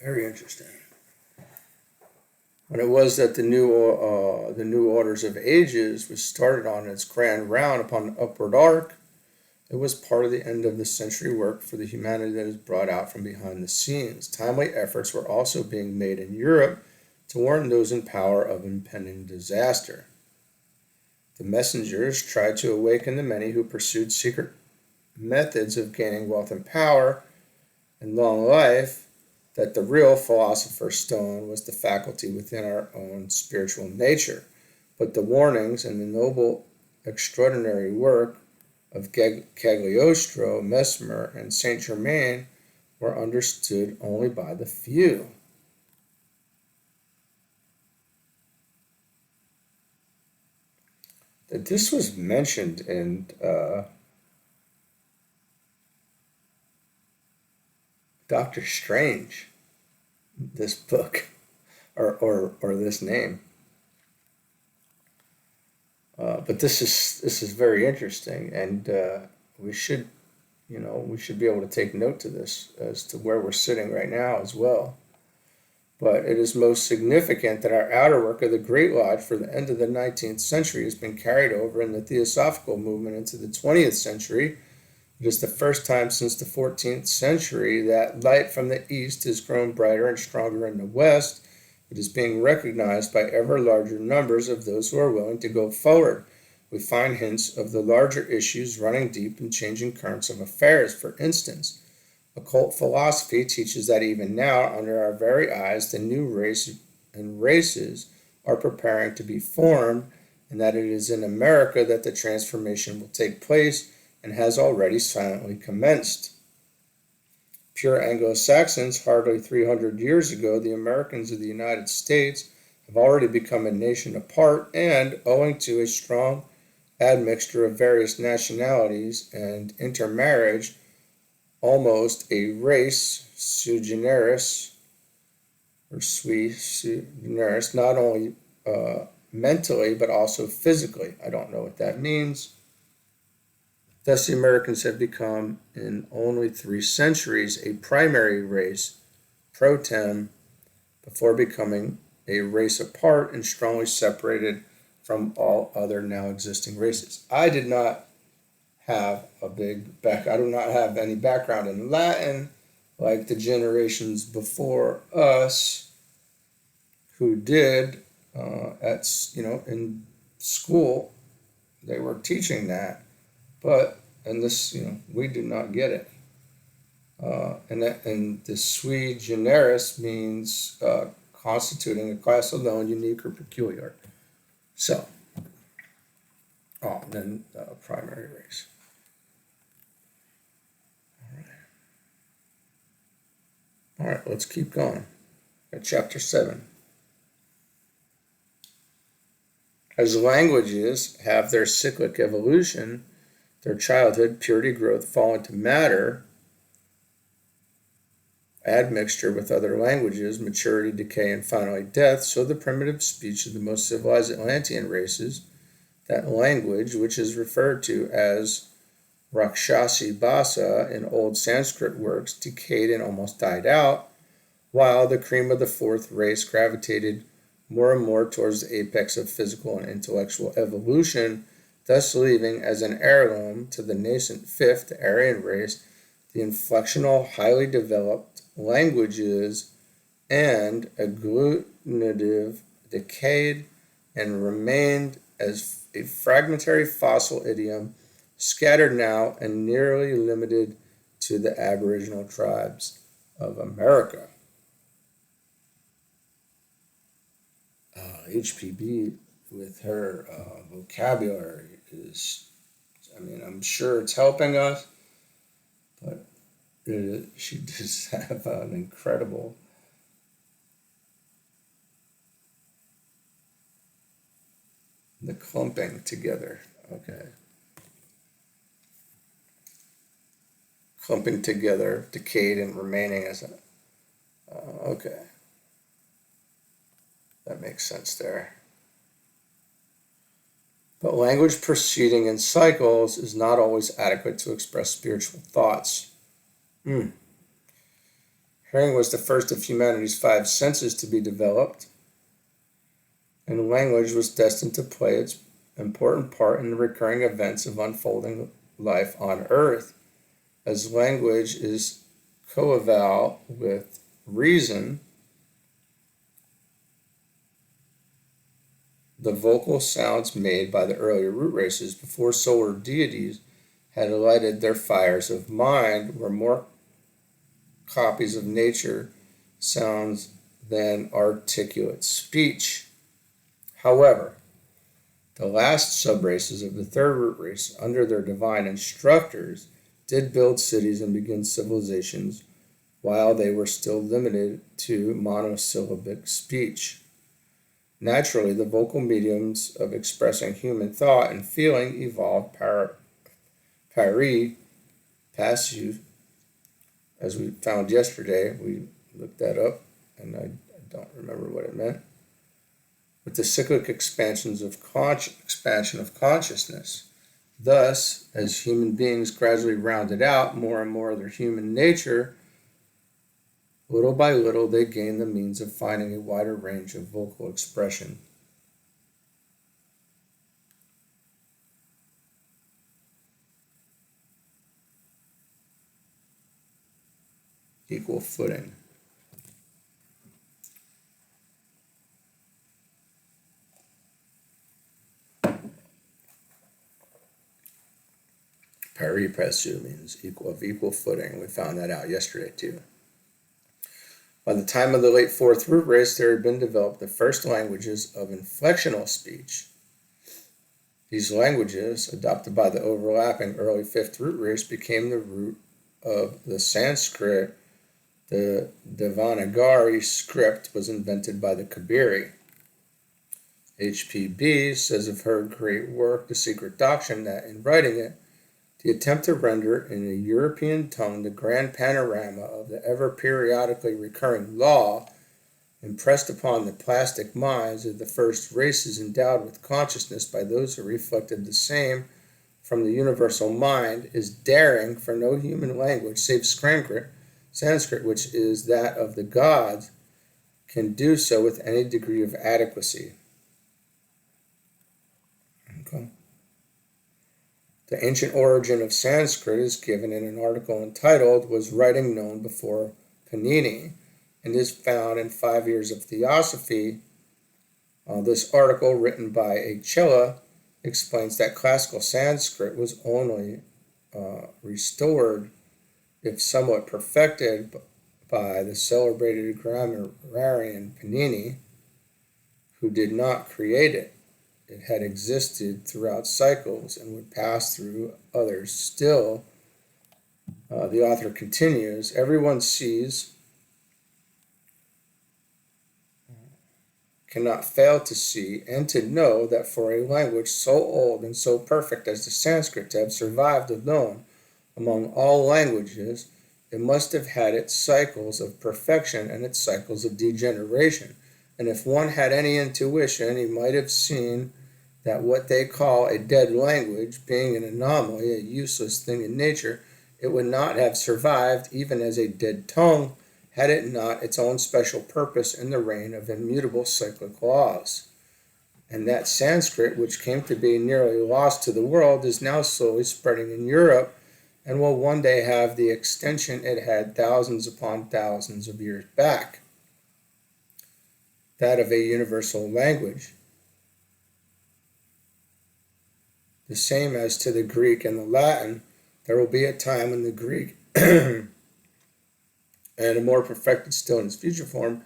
Very interesting. When it was that the new orders of ages was started on its grand round upon the upward arc, it was part of the end of the century work for the humanity that is brought out from behind the scenes. Timely efforts were also being made in Europe to warn those in power of impending disaster. The messengers tried to awaken the many who pursued secret methods of gaining wealth and power and long life, that the real philosopher's stone was the faculty within our own spiritual nature. But the warnings and the noble, extraordinary work of Cagliostro, Mesmer, and Saint Germain were understood only by the few. That this was mentioned in Dr. Strange, this book, or this name. But this is very interesting, and we should be able to take note to this as to where we're sitting right now as well. But it is most significant that our outer work of the Great Lodge for the end of the 19th century has been carried over in the theosophical movement into the 20th century. It is the first time since the 14th century that light from the east has grown brighter and stronger in the west. It is being recognized by ever larger numbers of those who are willing to go forward. We find hints of the larger issues running deep in changing currents of affairs. For instance, occult philosophy teaches that even now, under our very eyes, the new race and races are preparing to be formed, and that it is in America that the transformation will take place and has already silently commenced. Pure Anglo-Saxons, hardly 300 years ago, the Americans of the United States have already become a nation apart, and, owing to a strong admixture of various nationalities and intermarriage, almost a race, sui generis, or sui generis, not only mentally but also physically. I don't know what that means. Thus, the Americans have become, in only 3 centuries, a primary race, pro tem, before becoming a race apart and strongly separated from all other now existing races. I did not have I do not have any background in Latin like the generations before us who did. In school they were teaching that, but in this, we do not get it. And the sui generis means constituting a class alone, unique or peculiar. So, then primary race. All right, let's keep going. At chapter 7. As languages have their cyclic evolution, their childhood, purity, growth, fall into matter, admixture with other languages, maturity, decay, and finally death, so the primitive speech of the most civilized Atlantean races, that language, which is referred to as Rakshasi Bhasa in old Sanskrit works, decayed and almost died out, while the cream of the fourth race gravitated more and more towards the apex of physical and intellectual evolution, thus leaving as an heirloom to the nascent fifth, the Aryan race, the inflectional, highly developed languages and agglutinative decayed and remained as a fragmentary fossil idiom, scattered now and nearly limited to the Aboriginal tribes of America. HPB with her vocabulary is, I'm sure it's helping us, but she does have an incredible the clumping together. Okay. Clumping together, decayed and remaining as a, okay. That makes sense there. But language proceeding in cycles is not always adequate to express spiritual thoughts. Hearing was the first of humanity's 5 senses to be developed, and language was destined to play its important part in the recurring events of unfolding life on Earth. As language is coeval with reason, the vocal sounds made by the earlier root races before solar deities had lighted their fires of mind were more copies of nature sounds than articulate speech. However, the last subraces of the third root race, under their divine instructors, did build cities and begin civilizations while they were still limited to monosyllabic speech. Naturally, the vocal mediums of expressing human thought and feeling evolved passive, as we found yesterday. We looked that up, and I don't remember what it meant. With the cyclic expansion of consciousness. Thus, as human beings gradually rounded out more and more of their human nature, little by little they gained the means of finding a wider range of vocal expression. Equal footing. Pari passu means equal footing. We found that out yesterday too. By the time of the late Fourth Root Race, there had been developed the first languages of inflectional speech. These languages, adopted by the overlapping early Fifth Root Race, became the root of the Sanskrit. The Devanagari script was invented by the Kabiri. H.P.B. says of her great work, The Secret Doctrine, that in writing it, the attempt to render in a European tongue the grand panorama of the ever periodically recurring law impressed upon the plastic minds of the first races endowed with consciousness by those who reflected the same from the universal mind is daring, for no human language save Sanskrit, which is that of the gods, can do so with any degree of adequacy. Okay. The ancient origin of Sanskrit is given in an article entitled Was Writing Known Before Panini, and is found in 5 Years of Theosophy. This article, written by Achilla, explains that classical Sanskrit was only restored, if somewhat perfected, by the celebrated grammarian Panini, who did not create it. It had existed throughout cycles and would pass through others still. The author continues, everyone cannot fail to see and to know that for a language so old and so perfect as the Sanskrit to have survived alone among all languages, it must have had its cycles of perfection and its cycles of degeneration. And if one had any intuition, he might have seen that what they call a dead language, being an anomaly, a useless thing in nature, it would not have survived even as a dead tongue, had it not its own special purpose in the reign of immutable cyclic laws. And that Sanskrit, which came to be nearly lost to the world, is now slowly spreading in Europe, and will one day have the extension it had thousands upon thousands of years back, that of a universal language. The same as to the Greek and the Latin, there will be a time when the Greek, and a more perfected still in its future form,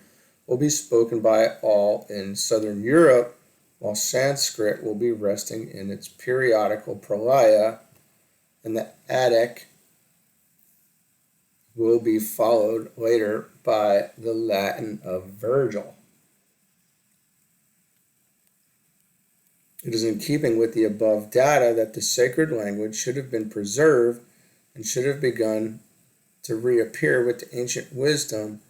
will be spoken by all in southern Europe, while Sanskrit will be resting in its periodical pralaya, and the Attic will be followed later by the Latin of Virgil. It is in keeping with the above data that the sacred language should have been preserved and should have begun to reappear with the ancient wisdom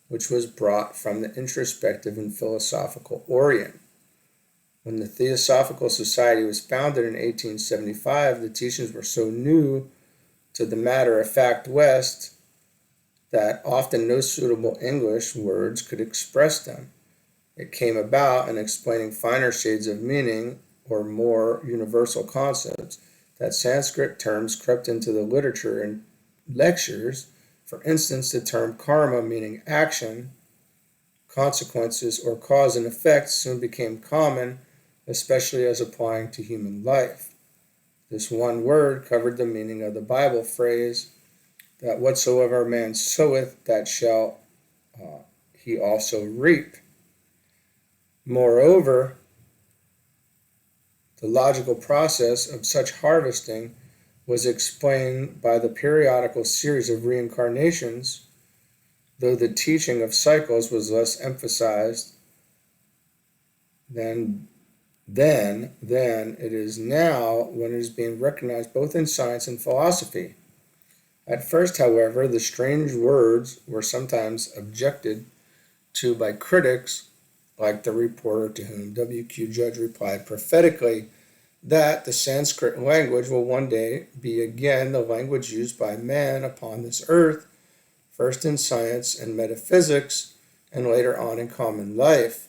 which was brought from the introspective and philosophical Orient. When the Theosophical Society was founded in 1875, the teachings were so new to the matter-of-fact West that often no suitable English words could express them. It came about in explaining finer shades of meaning or more universal concepts that Sanskrit terms crept into the literature and lectures. For instance, the term karma, meaning action, consequences, or cause and effect, soon became common, especially as applying to human life. This one word covered the meaning of the Bible phrase that whatsoever a man soweth, that shall he also reap. Moreover, the logical process of such harvesting was explained by the periodical series of reincarnations, though the teaching of cycles was less emphasized than it is now, when it is being recognized both in science and philosophy. At first, however, the strange words were sometimes objected to by critics, like the reporter to whom W.Q. Judge replied prophetically that the Sanskrit language will one day be again the language used by man upon this earth, first in science and metaphysics, and later on in common life.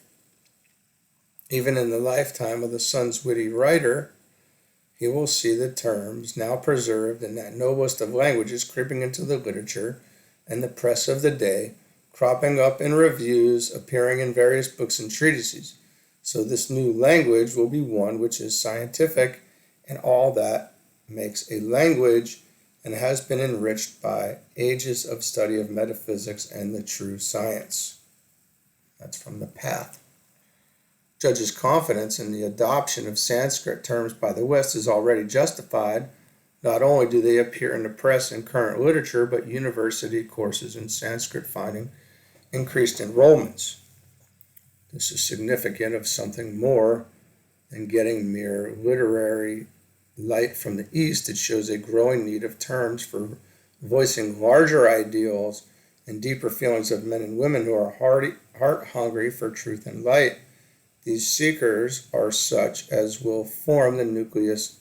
Even in the lifetime of the son's witty writer, he will see the terms now preserved in that noblest of languages creeping into the literature and the press of the day, cropping up in reviews, appearing in various books and treatises. So this new language will be one which is scientific, and all that makes a language and has been enriched by ages of study of metaphysics and the true science. That's from The Path. Judges' confidence in the adoption of Sanskrit terms by the West is already justified. Not only do they appear in the press and current literature, but university courses in Sanskrit finding increased enrollments. This is significant of something more than getting mere literary light from the East. It shows a growing need of terms for voicing larger ideals and deeper feelings of men and women who are heart-hungry for truth and light. These seekers are such as will form the nucleus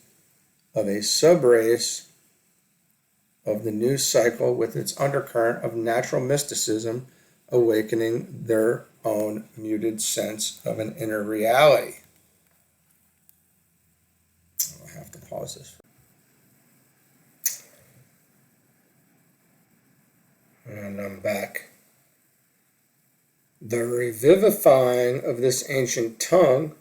of a subrace of the new cycle with its undercurrent of natural mysticism, awakening their own muted sense of an inner reality. I'll have to pause this. And I'm back. The revivifying of this ancient tongue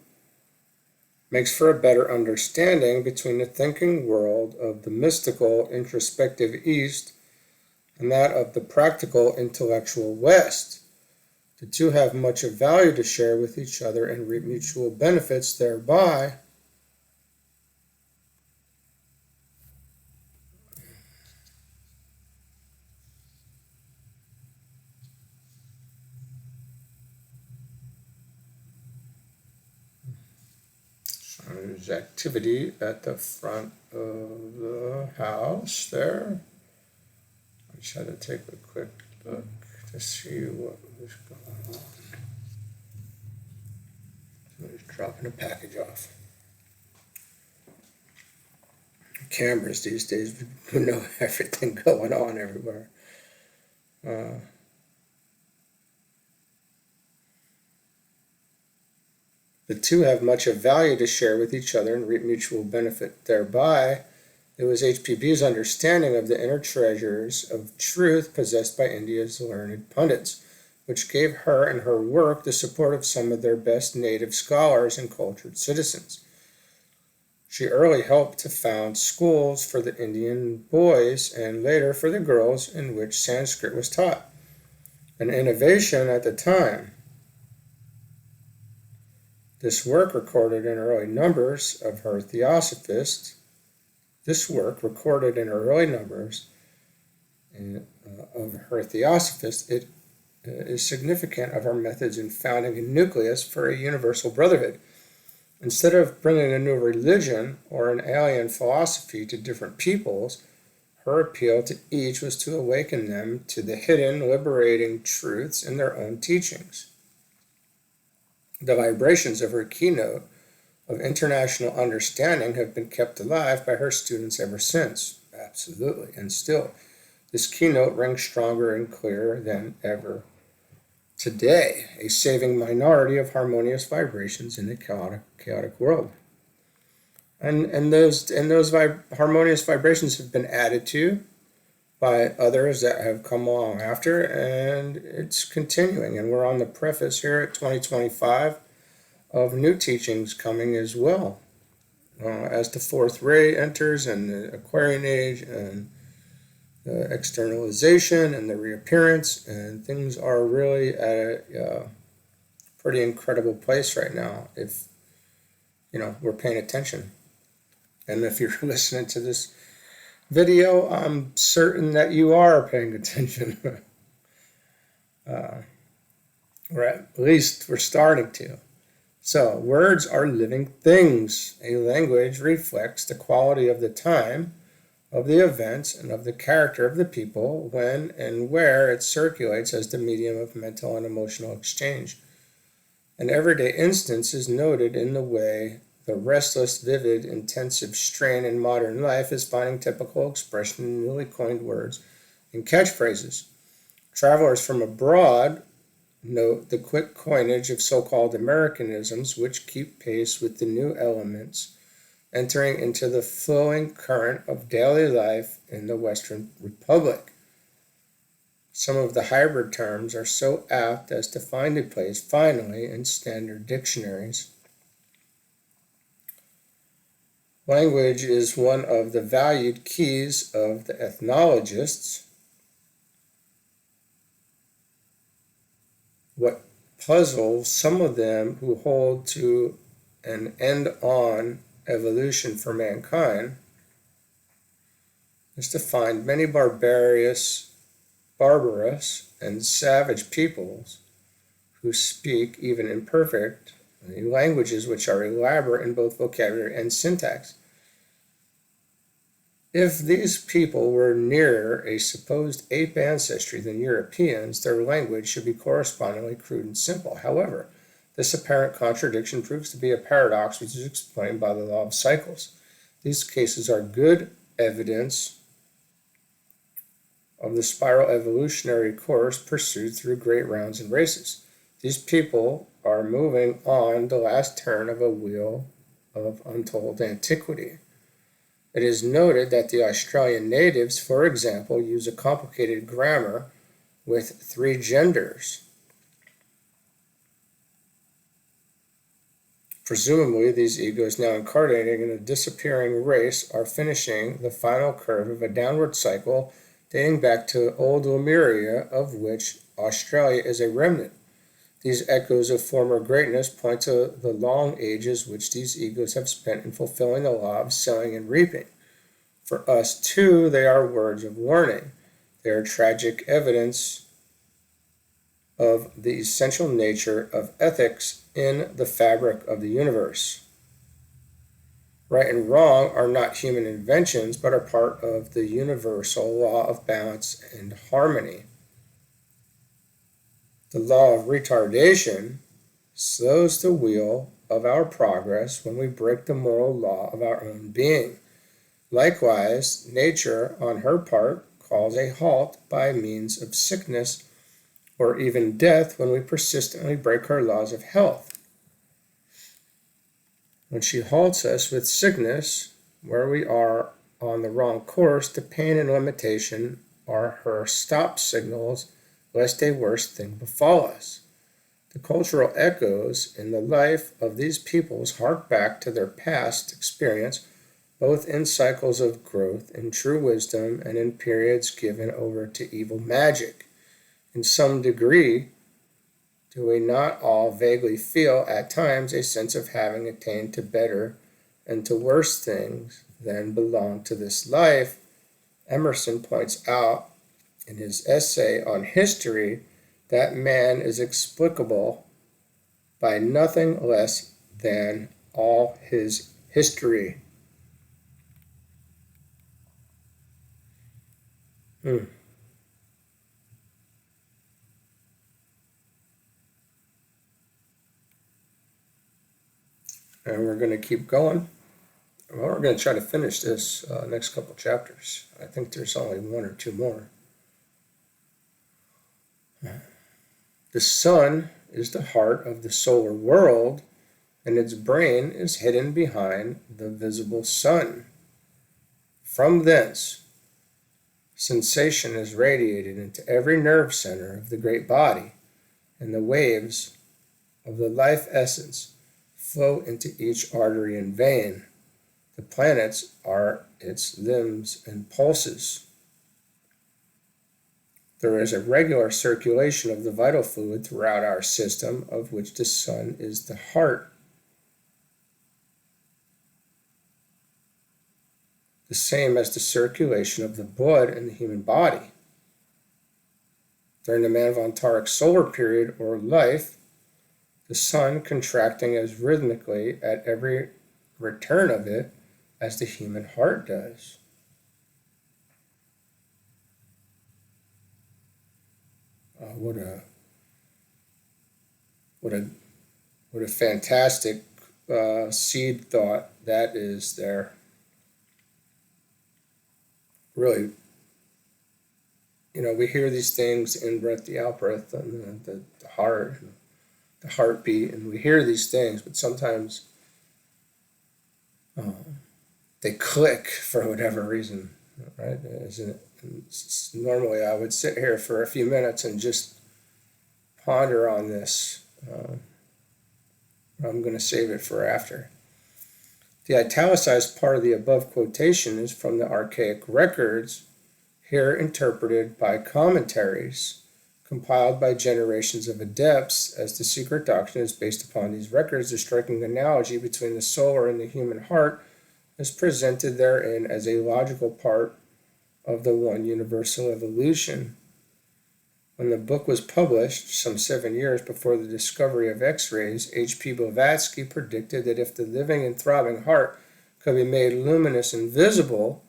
makes for a better understanding between the thinking world of the mystical, introspective East and that of the practical, intellectual West. The two have much of value to share with each other and reap mutual benefits thereby. There's activity at the front of the house there. I just had to take a quick look to see what was going on. Somebody's dropping a package off. Cameras these days, you know everything going on everywhere. The two have much of value to share with each other and reap mutual benefit thereby. It was HPB's understanding of the inner treasures of truth possessed by India's learned pundits, which gave her and her work the support of some of their best native scholars and cultured citizens. She early helped to found schools for the Indian boys and later for the girls in which Sanskrit was taught, an innovation at the time. This work recorded in early numbers of her Theosophist, it is significant of her methods in founding a nucleus for a universal brotherhood. Instead of bringing a new religion or an alien philosophy to different peoples, her appeal to each was to awaken them to the hidden, liberating truths in their own teachings. The vibrations of her keynote of international understanding have been kept alive by her students ever since. Absolutely. And still, this keynote rings stronger and clearer than ever today, a saving minority of harmonious vibrations in a chaotic world. And those harmonious vibrations have been added to by others that have come along after, and it's continuing. And we're on the preface here at 2025 of new teachings coming as well. As the fourth ray enters and the Aquarian age and the externalization and the reappearance, and things are really at a pretty incredible place right now if we're paying attention. And if you're listening to this video, I'm certain that you are paying attention. Or at least we're starting to. So, words are living things. A language reflects the quality of the time, of the events, and of the character of the people when and where it circulates as the medium of mental and emotional exchange. An everyday instance is noted in the way the restless, vivid, intensive strain in modern life is finding typical expression in newly coined words and catchphrases. Travelers from abroad note the quick coinage of so-called Americanisms, which keep pace with the new elements entering into the flowing current of daily life in the Western Republic. Some of the hybrid terms are so apt as to find a place finally in standard dictionaries. Language is one of the valued keys of the ethnologists. What puzzles some of them who hold to an end-on evolution for mankind is to find many barbarous, and savage peoples who speak, even imperfect, languages which are elaborate in both vocabulary and syntax. If these people were nearer a supposed ape ancestry than Europeans, their language should be correspondingly crude and simple. However, this apparent contradiction proves to be a paradox which is explained by the law of cycles. These cases are good evidence of the spiral evolutionary course pursued through great rounds and races. These people are moving on the last turn of a wheel of untold antiquity. It is noted that the Australian natives, for example, use a complicated grammar with 3 genders. Presumably, these egos now incarnating in a disappearing race are finishing the final curve of a downward cycle dating back to old Lemuria, of which Australia is a remnant. These echoes of former greatness point to the long ages which these egos have spent in fulfilling the law of sowing and reaping. For us, too, they are words of warning. They are tragic evidence of the essential nature of ethics in the fabric of the universe. Right and wrong are not human inventions, but are part of the universal law of balance and harmony. The law of retardation slows the wheel of our progress when we break the moral law of our own being. Likewise, nature, on her part, calls a halt by means of sickness or even death when we persistently break her laws of health. When she halts us with sickness, where we are on the wrong course, the pain and limitation are her stop signals, lest a worse thing befall us. The cultural echoes in the life of these peoples hark back to their past experience, both in cycles of growth in true wisdom and in periods given over to evil magic. In some degree, do we not all vaguely feel at times a sense of having attained to better and to worse things than belong to this life? Emerson points out in his essay on history that man is explicable by nothing less than all his history. And we're going to keep going. Well, we're going to try to finish this next couple chapters. I think there's only 1 or 2 more. The sun is the heart of the solar world, and its brain is hidden behind the visible sun. From thence, sensation is radiated into every nerve center of the great body, and the waves of the life essence flow into each artery and vein. The planets are its limbs and pulses. There is a regular circulation of the vital fluid throughout our system, of which the sun is the heart. The same as the circulation of the blood in the human body. During the Manvantaric solar period or life, the sun contracting as rhythmically at every return of it as the human heart does. What a fantastic seed thought that is there. Really, we hear these things, in-breath, the out-breath, and the heart, and the heartbeat, and we hear these things, but sometimes they click for whatever reason, right? Normally I would sit here for a few minutes and just ponder on this. I'm going to save it for after. The italicized part of the above quotation is from the archaic records, here interpreted by commentaries compiled by generations of adepts. As the Secret Doctrine is based upon these records, the striking analogy between the solar and the human heart is presented therein as a logical part of the one universal evolution. When the book was published, some 7 years before the discovery of X-rays, H.P. Blavatsky predicted that if the living and throbbing heart could be made luminous and visible,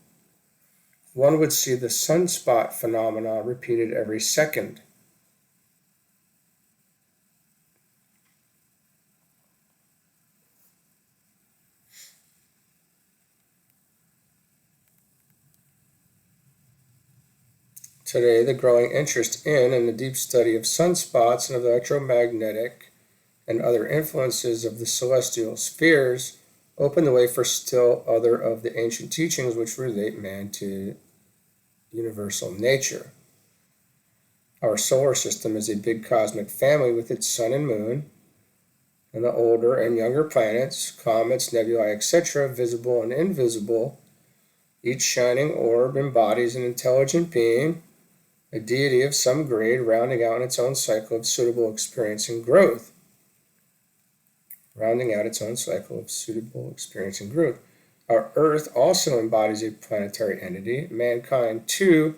one would see the sunspot phenomena repeated every second. Today, the growing interest in and the deep study of sunspots and of electromagnetic and other influences of the celestial spheres open the way for still other of the ancient teachings which relate man to universal nature. Our solar system is a big cosmic family with its sun and moon, and the older and younger planets, comets, nebulae, etc., visible and invisible. Each shining orb embodies an intelligent being, a deity of some grade, rounding out its own cycle of suitable experience and growth. Our Earth also embodies a planetary entity. Mankind, too,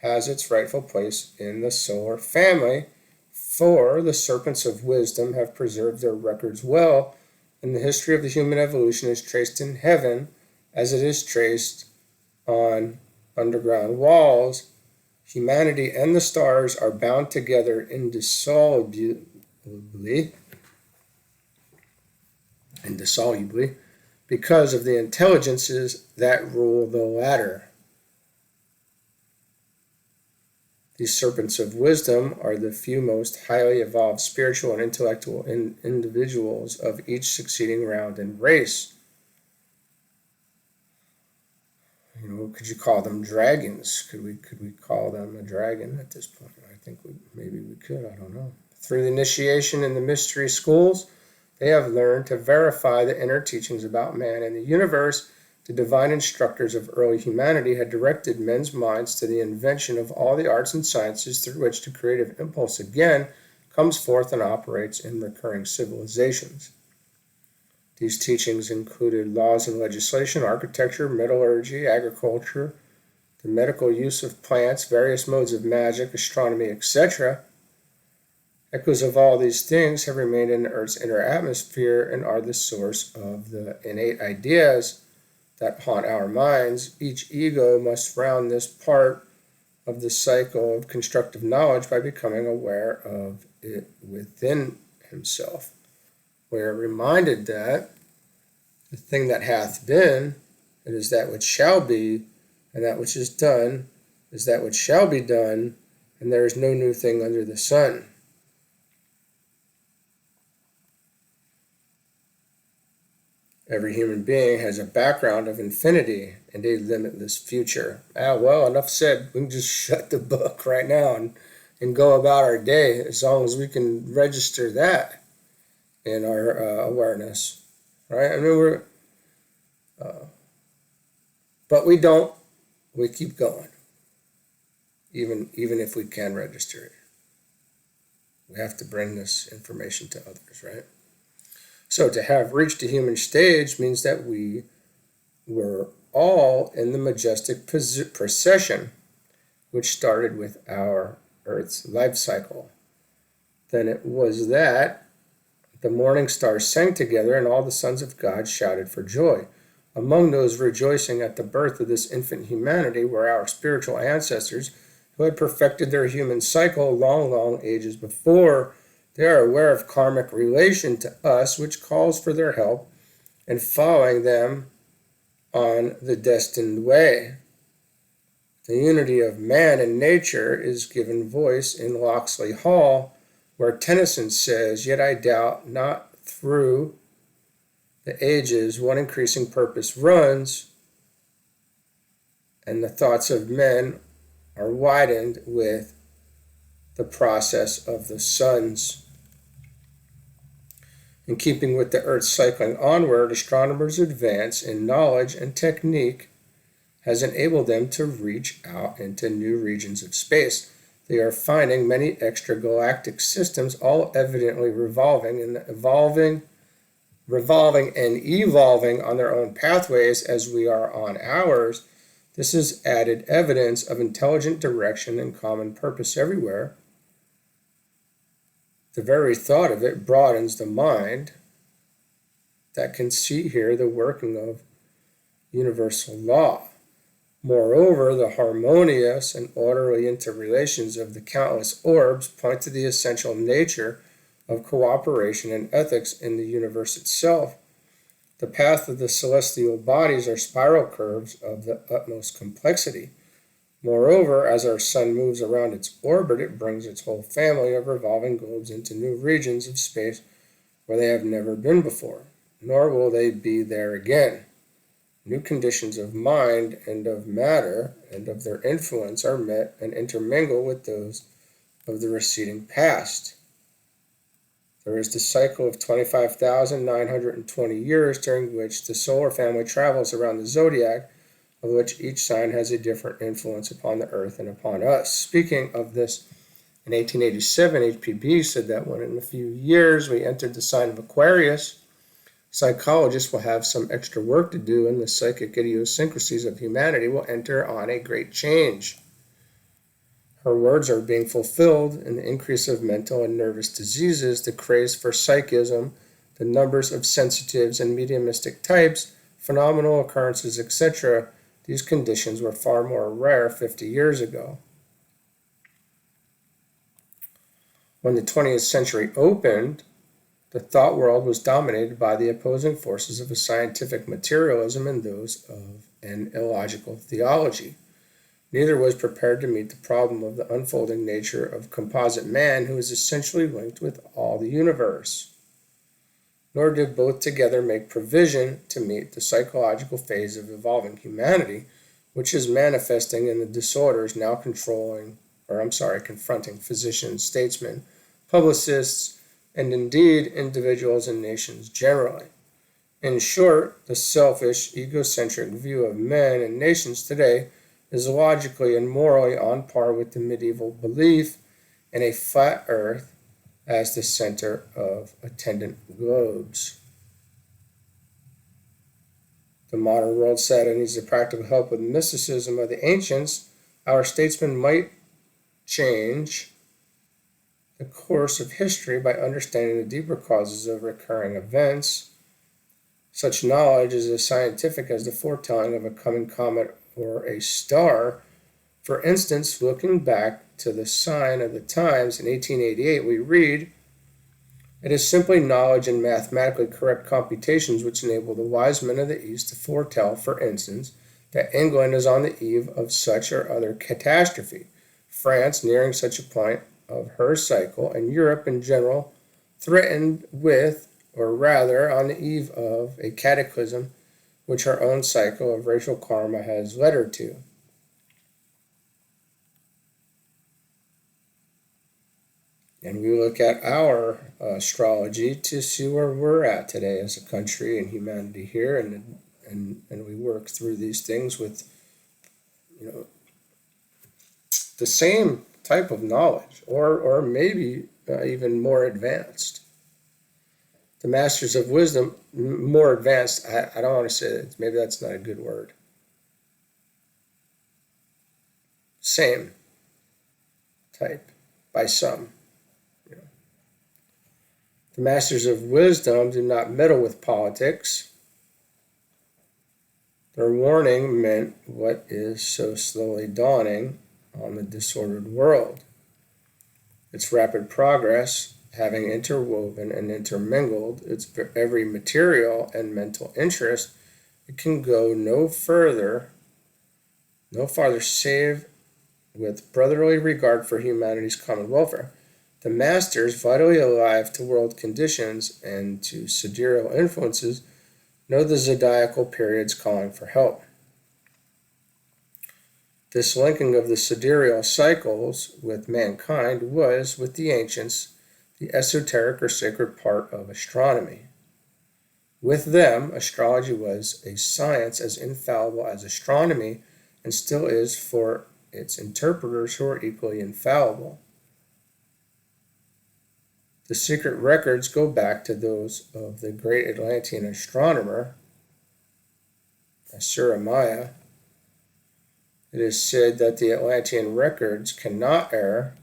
has its rightful place in the solar family, for the serpents of wisdom have preserved their records well, and the history of the human evolution is traced in heaven as it is traced on underground walls. Humanity and the stars are bound together indissolubly because of the intelligences that rule the latter. These serpents of wisdom are the few most highly evolved spiritual and intellectual individuals of each succeeding round and race. Could you call them dragons? Could we call them a dragon at this point? I think maybe we could. I don't know. Through the initiation in the mystery schools, they have learned to verify the inner teachings about man and the universe. The divine instructors of early humanity had directed men's minds to the invention of all the arts and sciences through which the creative impulse again comes forth and operates in recurring civilizations. These teachings included laws and legislation, architecture, metallurgy, agriculture, the medical use of plants, various modes of magic, astronomy, etc. Echoes of all these things have remained in the Earth's inner atmosphere and are the source of the innate ideas that haunt our minds. Each ego must round this part of the cycle of constructive knowledge by becoming aware of it within himself. We are reminded that the thing that hath been, it is that which shall be, and that which is done is that which shall be done, and there is no new thing under the sun. Every human being has a background of infinity and a limitless future. Well, enough said. We can just shut the book right now and go about our day, as long as we can register that in our awareness, right? I mean, but we don't. We keep going, even if we can register it. We have to bring this information to others, right? So to have reached the human stage means that we were all in the majestic procession, which started with our Earth's life cycle. Then it was that the morning stars sang together and all the sons of God shouted for joy. Among those rejoicing at the birth of this infant humanity were our spiritual ancestors who had perfected their human cycle long ages before. They are aware of karmic relation to us, which calls for their help in following them on the destined way. The unity of man and nature is given voice in Locksley Hall, where Tennyson says, "Yet I doubt not through the ages one increasing purpose runs, and the thoughts of men are widened with the process of the suns." In keeping with the Earth's cycling onward, astronomers' advance in knowledge and technique has enabled them to reach out into new regions of space. They are finding many extragalactic systems, all evidently revolving and evolving on their own pathways as we are on ours. This is added evidence of intelligent direction and common purpose everywhere. The very thought of it broadens the mind that can see here the working of universal law. Moreover, the harmonious and orderly interrelations of the countless orbs point to the essential nature of cooperation and ethics in the universe itself. The path of the celestial bodies are spiral curves of the utmost complexity. Moreover, as our sun moves around its orbit, it brings its whole family of revolving globes into new regions of space where they have never been before, nor will they be there again. New conditions of mind and of matter and of their influence are met and intermingle with those of the receding past. There is the cycle of 25,920 years during which the solar family travels around the zodiac, of which each sign has a different influence upon the earth and upon us. Speaking of this, in 1887, HPB said that when in a few years we entered the sign of Aquarius, psychologists will have some extra work to do, and the psychic idiosyncrasies of humanity will enter on a great change. Her words are being fulfilled in the increase of mental and nervous diseases, the craze for psychism, the numbers of sensitives and mediumistic types, phenomenal occurrences, etc. These conditions were far more rare 50 years ago. When the 20th century opened, the thought world was dominated by the opposing forces of a scientific materialism and those of an illogical theology. Neither was prepared to meet the problem of the unfolding nature of composite man, who is essentially linked with all the universe. Nor did both together make provision to meet the psychological phase of evolving humanity, which is manifesting in the disorders now confronting physicians, statesmen, publicists, and indeed individuals and nations generally. In short, the selfish, egocentric view of men and nations today is logically and morally on par with the medieval belief in a flat earth as the center of attendant globes. The modern world sadly needs the practical help with mysticism of the ancients. Our statesmen might change the course of history by understanding the deeper causes of recurring events. Such knowledge is as scientific as the foretelling of a coming comet or a star. For instance, looking back to the sign of the times in 1888, we read, "It is simply knowledge and mathematically correct computations which enable the wise men of the East to foretell, for instance, that England is on the eve of such or other catastrophe, France nearing such a point of her cycle, and Europe in general threatened with, or rather on the eve of, a cataclysm which her own cycle of racial karma has led her to." And we look at our astrology to see where we're at today as a country and humanity here, and we work through these things with, the same type of knowledge, or maybe even more advanced. The masters of wisdom, more advanced, I don't want to say that, maybe that's not a good word. Same type by some. The masters of wisdom do not meddle with politics. Their warning meant what is so slowly dawning on the disordered world. Its rapid progress, having interwoven and intermingled its every material and mental interest, it can go no farther save with brotherly regard for humanity's common welfare. The masters, vitally alive to world conditions and to sidereal influences, know the zodiacal periods calling for help. This linking of the sidereal cycles with mankind was, with the ancients, the esoteric or sacred part of astronomy. With them, astrology was a science as infallible as astronomy, and still is for its interpreters, who are equally infallible. The secret records go back to those of the great Atlantean astronomer, Maya. It is said that the Atlantean records cannot err,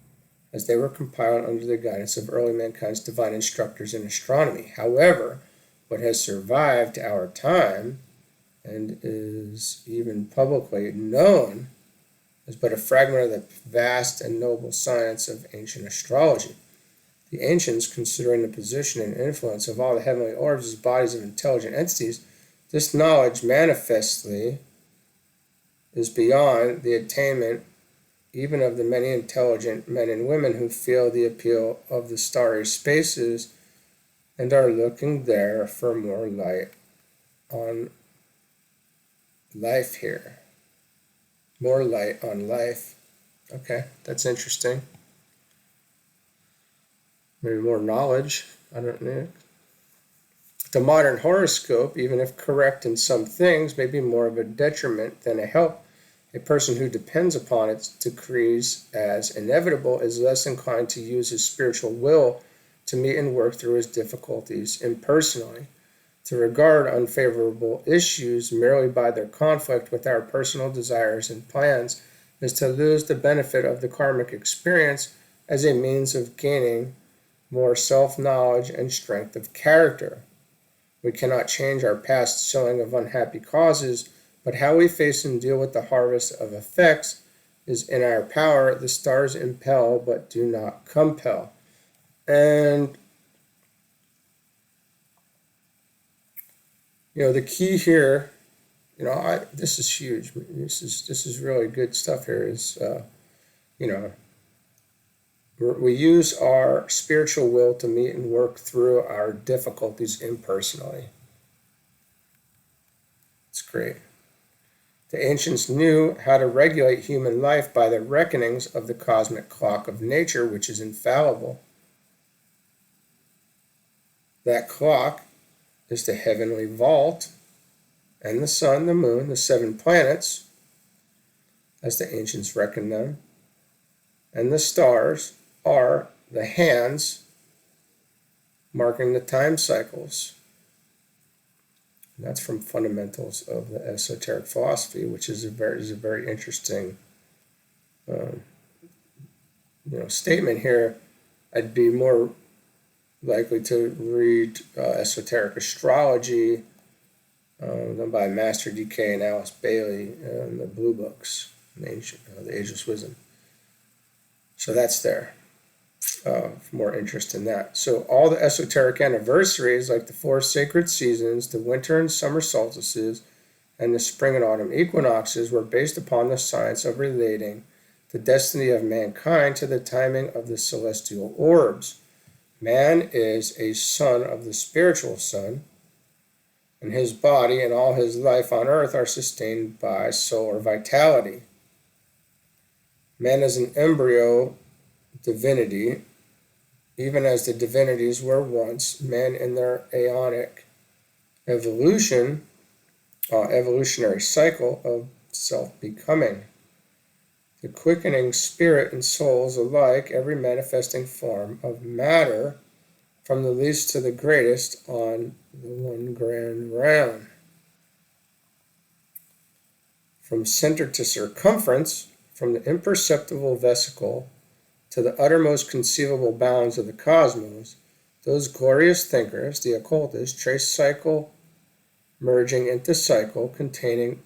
as they were compiled under the guidance of early mankind's divine instructors in astronomy. However, what has survived to our time, and is even publicly known, is but a fragment of the vast and noble science of ancient astrology. The ancients, considering the position and influence of all the heavenly orbs as bodies of intelligent entities, this knowledge manifestly is beyond the attainment even of the many intelligent men and women who feel the appeal of the starry spaces and are looking there for more light on life here. More light on life. Okay, that's interesting. Maybe more knowledge. I don't know. The modern horoscope, even if correct in some things, may be more of a detriment than a help. A person who depends upon its decrees as inevitable is less inclined to use his spiritual will to meet and work through his difficulties impersonally. To regard unfavorable issues merely by their conflict with our personal desires and plans is to lose the benefit of the karmic experience as a means of gaining more self-knowledge and strength of character. We cannot change our past sowing of unhappy causes, but how we face and deal with the harvest of effects is in our power. The stars impel but do not compel. And the key here, this is huge. This is really good stuff here. Is we use our spiritual will to meet and work through our difficulties impersonally. It's great. The ancients knew how to regulate human life by the reckonings of the cosmic clock of nature, which is infallible. That clock is the heavenly vault, and the sun, the moon, the 7 planets, as the ancients reckoned them, and the stars are the hands marking the time cycles. And that's from Fundamentals of the Esoteric Philosophy, which is a very interesting statement here. I'd be more likely to read Esoteric Astrology done by Master D.K. and Alice Bailey in the Blue Books, the Ageless Wisdom. So that's there. More interest in that. So all the esoteric anniversaries, like the 4 sacred seasons, the winter and summer solstices, and the spring and autumn equinoxes, were based upon the science of relating the destiny of mankind to the timing of the celestial orbs. Man is a son of the spiritual sun, and his body and all his life on earth are sustained by solar vitality. Man is an embryo divinity, even as the divinities were once men in their aeonic evolutionary cycle of self-becoming. The quickening spirit and souls alike, every manifesting form of matter, from the least to the greatest, on the one grand round. From center to circumference, from the imperceptible vesicle to the uttermost conceivable bounds of the cosmos, those glorious thinkers, the occultists, trace cycle merging into cycle, containing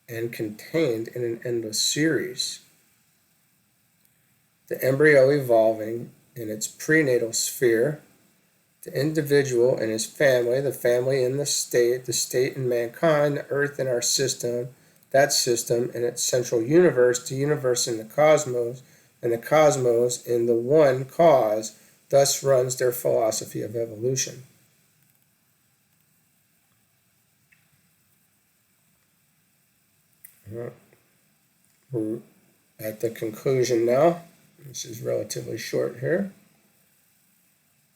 and contained in an endless series. The embryo evolving in its prenatal sphere, the individual in his family, the family in the state in mankind, the earth in our system, that system in its central universe, the universe in the cosmos, and the cosmos in the one cause. Thus runs their philosophy of evolution. We're at the conclusion now. This is relatively short here.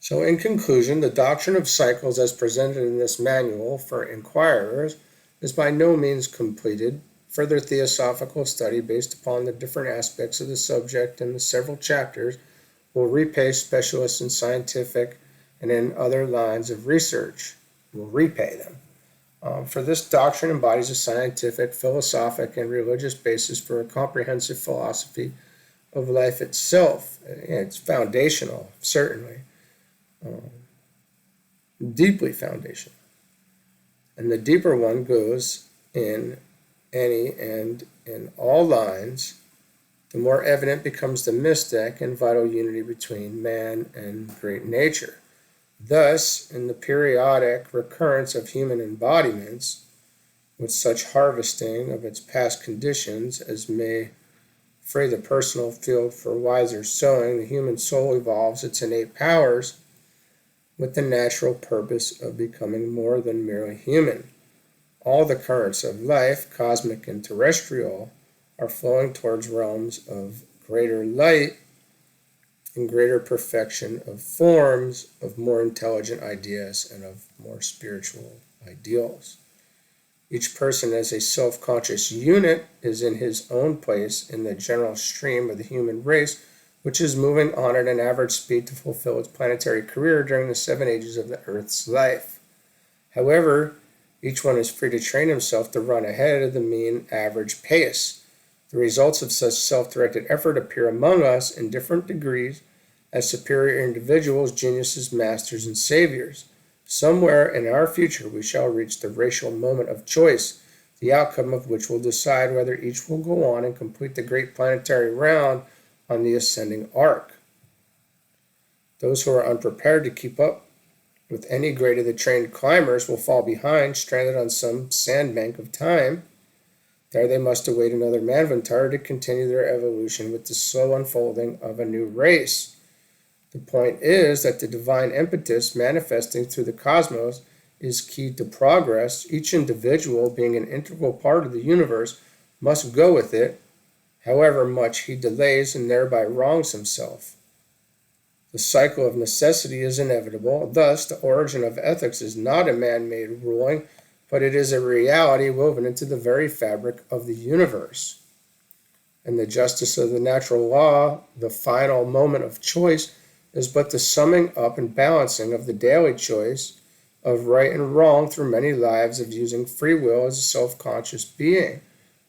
So in conclusion, the Doctrine of Cycles as presented in this manual for inquirers is by no means completed. Further theosophical study based upon the different aspects of the subject in the several chapters will repay specialists in scientific and in other lines of research. Will repay them. For this doctrine embodies a scientific, philosophic, and religious basis for a comprehensive philosophy of life itself. It's foundational, certainly. Deeply foundational. And the deeper one goes in any and in all lines, the more evident becomes the mystic and vital unity between man and great nature. Thus, in the periodic recurrence of human embodiments, with such harvesting of its past conditions as may free the personal field for wiser sowing, the human soul evolves its innate powers with the natural purpose of becoming more than merely human. All the currents of life, cosmic and terrestrial, are flowing towards realms of greater light and greater perfection of forms, of more intelligent ideas, and of more spiritual ideals. Each person as a self-conscious unit is in his own place in the general stream of the human race, which is moving on at an average speed to fulfill its planetary career during the 7 ages of the Earth's life. However, each one is free to train himself to run ahead of the mean average pace. The results of such self-directed effort appear among us in different degrees as superior individuals, geniuses, masters, and saviors. Somewhere in our future we shall reach the racial moment of choice, the outcome of which will decide whether each will go on and complete the great planetary round on the ascending arc. Those who are unprepared to keep up with any grade of the trained climbers will fall behind, stranded on some sandbank of time. There they must await another Manvantara to continue their evolution with the slow unfolding of a new race. The point is that the divine impetus manifesting through the cosmos is key to progress. Each individual, being an integral part of the universe, must go with it, however much he delays and thereby wrongs himself. The cycle of necessity is inevitable. Thus, the origin of ethics is not a man-made ruling, but it is a reality woven into the very fabric of the universe. And the justice of the natural law, the final moment of choice, is but the summing up and balancing of the daily choice of right and wrong through many lives of using free will as a self-conscious being.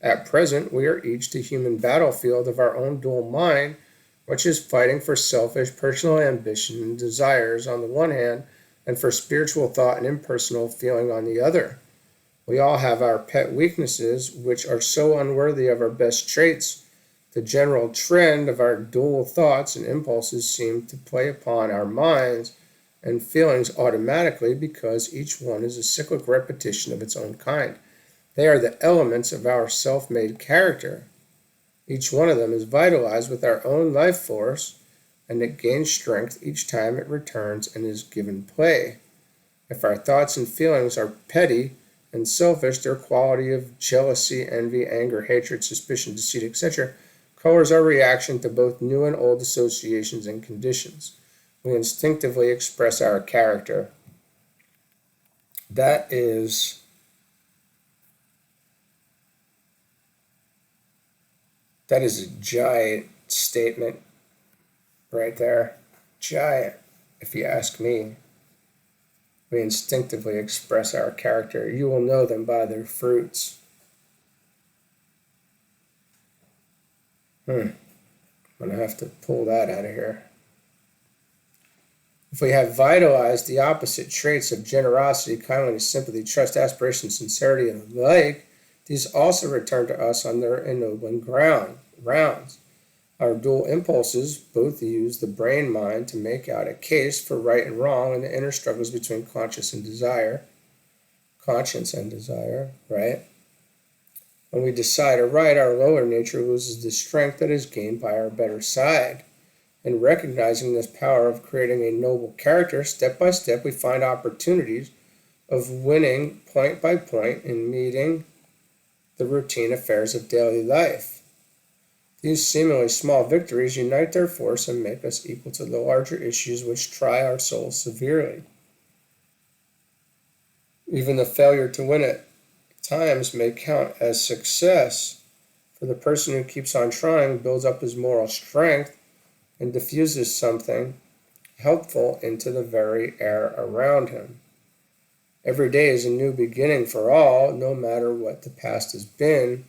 At present, we are each the human battlefield of our own dual mind, which is fighting for selfish personal ambition and desires on the one hand, and for spiritual thought and impersonal feeling on the other. We all have our pet weaknesses, which are so unworthy of our best traits. The general trend of our dual thoughts and impulses seem to play upon our minds and feelings automatically because each one is a cyclic repetition of its own kind. They are the elements of our self-made character. Each one of them is vitalized with our own life force, and it gains strength each time it returns and is given play. If our thoughts and feelings are petty and selfish, their quality of jealousy, envy, anger, hatred, suspicion, deceit, etc., colors our reaction to both new and old associations and conditions. We instinctively express our character. That is a giant statement right there. Giant, if you ask me. We instinctively express our character. You will know them by their fruits. I'm going to have to pull that out of here. If we have vitalized the opposite traits of generosity, kindliness, sympathy, trust, aspiration, sincerity, and the like, these also return to us on their ennobling rounds. Our dual impulses both use the brain-mind to make out a case for right and wrong in the inner struggles between conscience and desire, right? When we decide aright, our lower nature loses the strength that is gained by our better side. In recognizing this power of creating a noble character, step by step we find opportunities of winning point by point in meeting the routine affairs of daily life. These seemingly small victories unite their force and make us equal to the larger issues which try our souls severely. Even the failure to win at times may count as success, for the person who keeps on trying builds up his moral strength and diffuses something helpful into the very air around him. Every day is a new beginning for all, no matter what the past has been.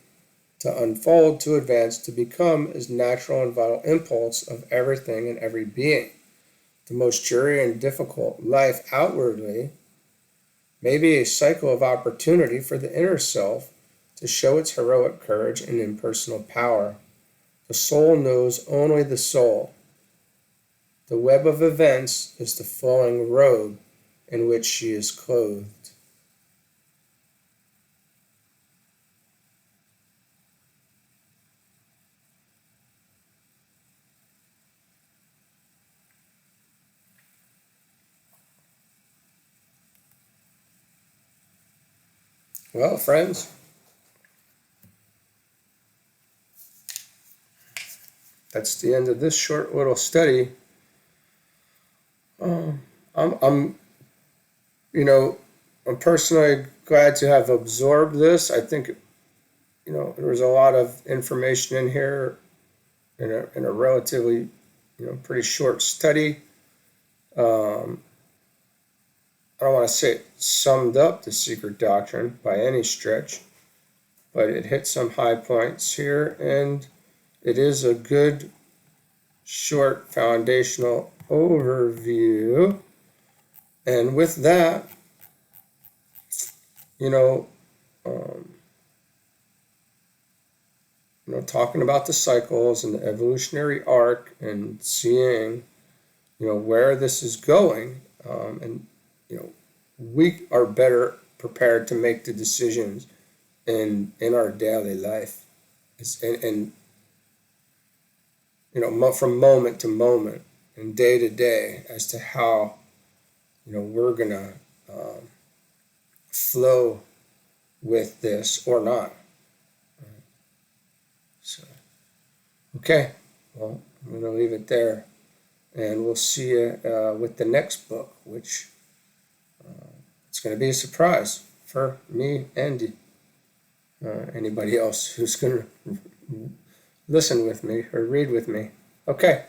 To unfold, to advance, to become is natural and vital impulse of everything and every being. The most dreary and difficult life outwardly may be a cycle of opportunity for the inner self to show its heroic courage and impersonal power. The soul knows only the soul. The web of events is the flowing robe in which she is clothed. Well, friends, that's the end of this short little study. I'm I'm personally glad to have absorbed this. I think, there was a lot of information in here in a relatively, pretty short study. Um, I don't want to say it summed up the Secret Doctrine by any stretch, but it hit some high points here, and it is a good, short, foundational overview. And with that, you know, um, talking about the cycles and the evolutionary arc and seeing, where this is going, and we are better prepared to make the decisions in our daily life, and from moment to moment and day to day as to how we're gonna flow with this or not. So, okay, well, I'm gonna leave it there, and we'll see you with the next book, which it's going to be a surprise for me and anybody else who's going to listen with me or read with me. Okay.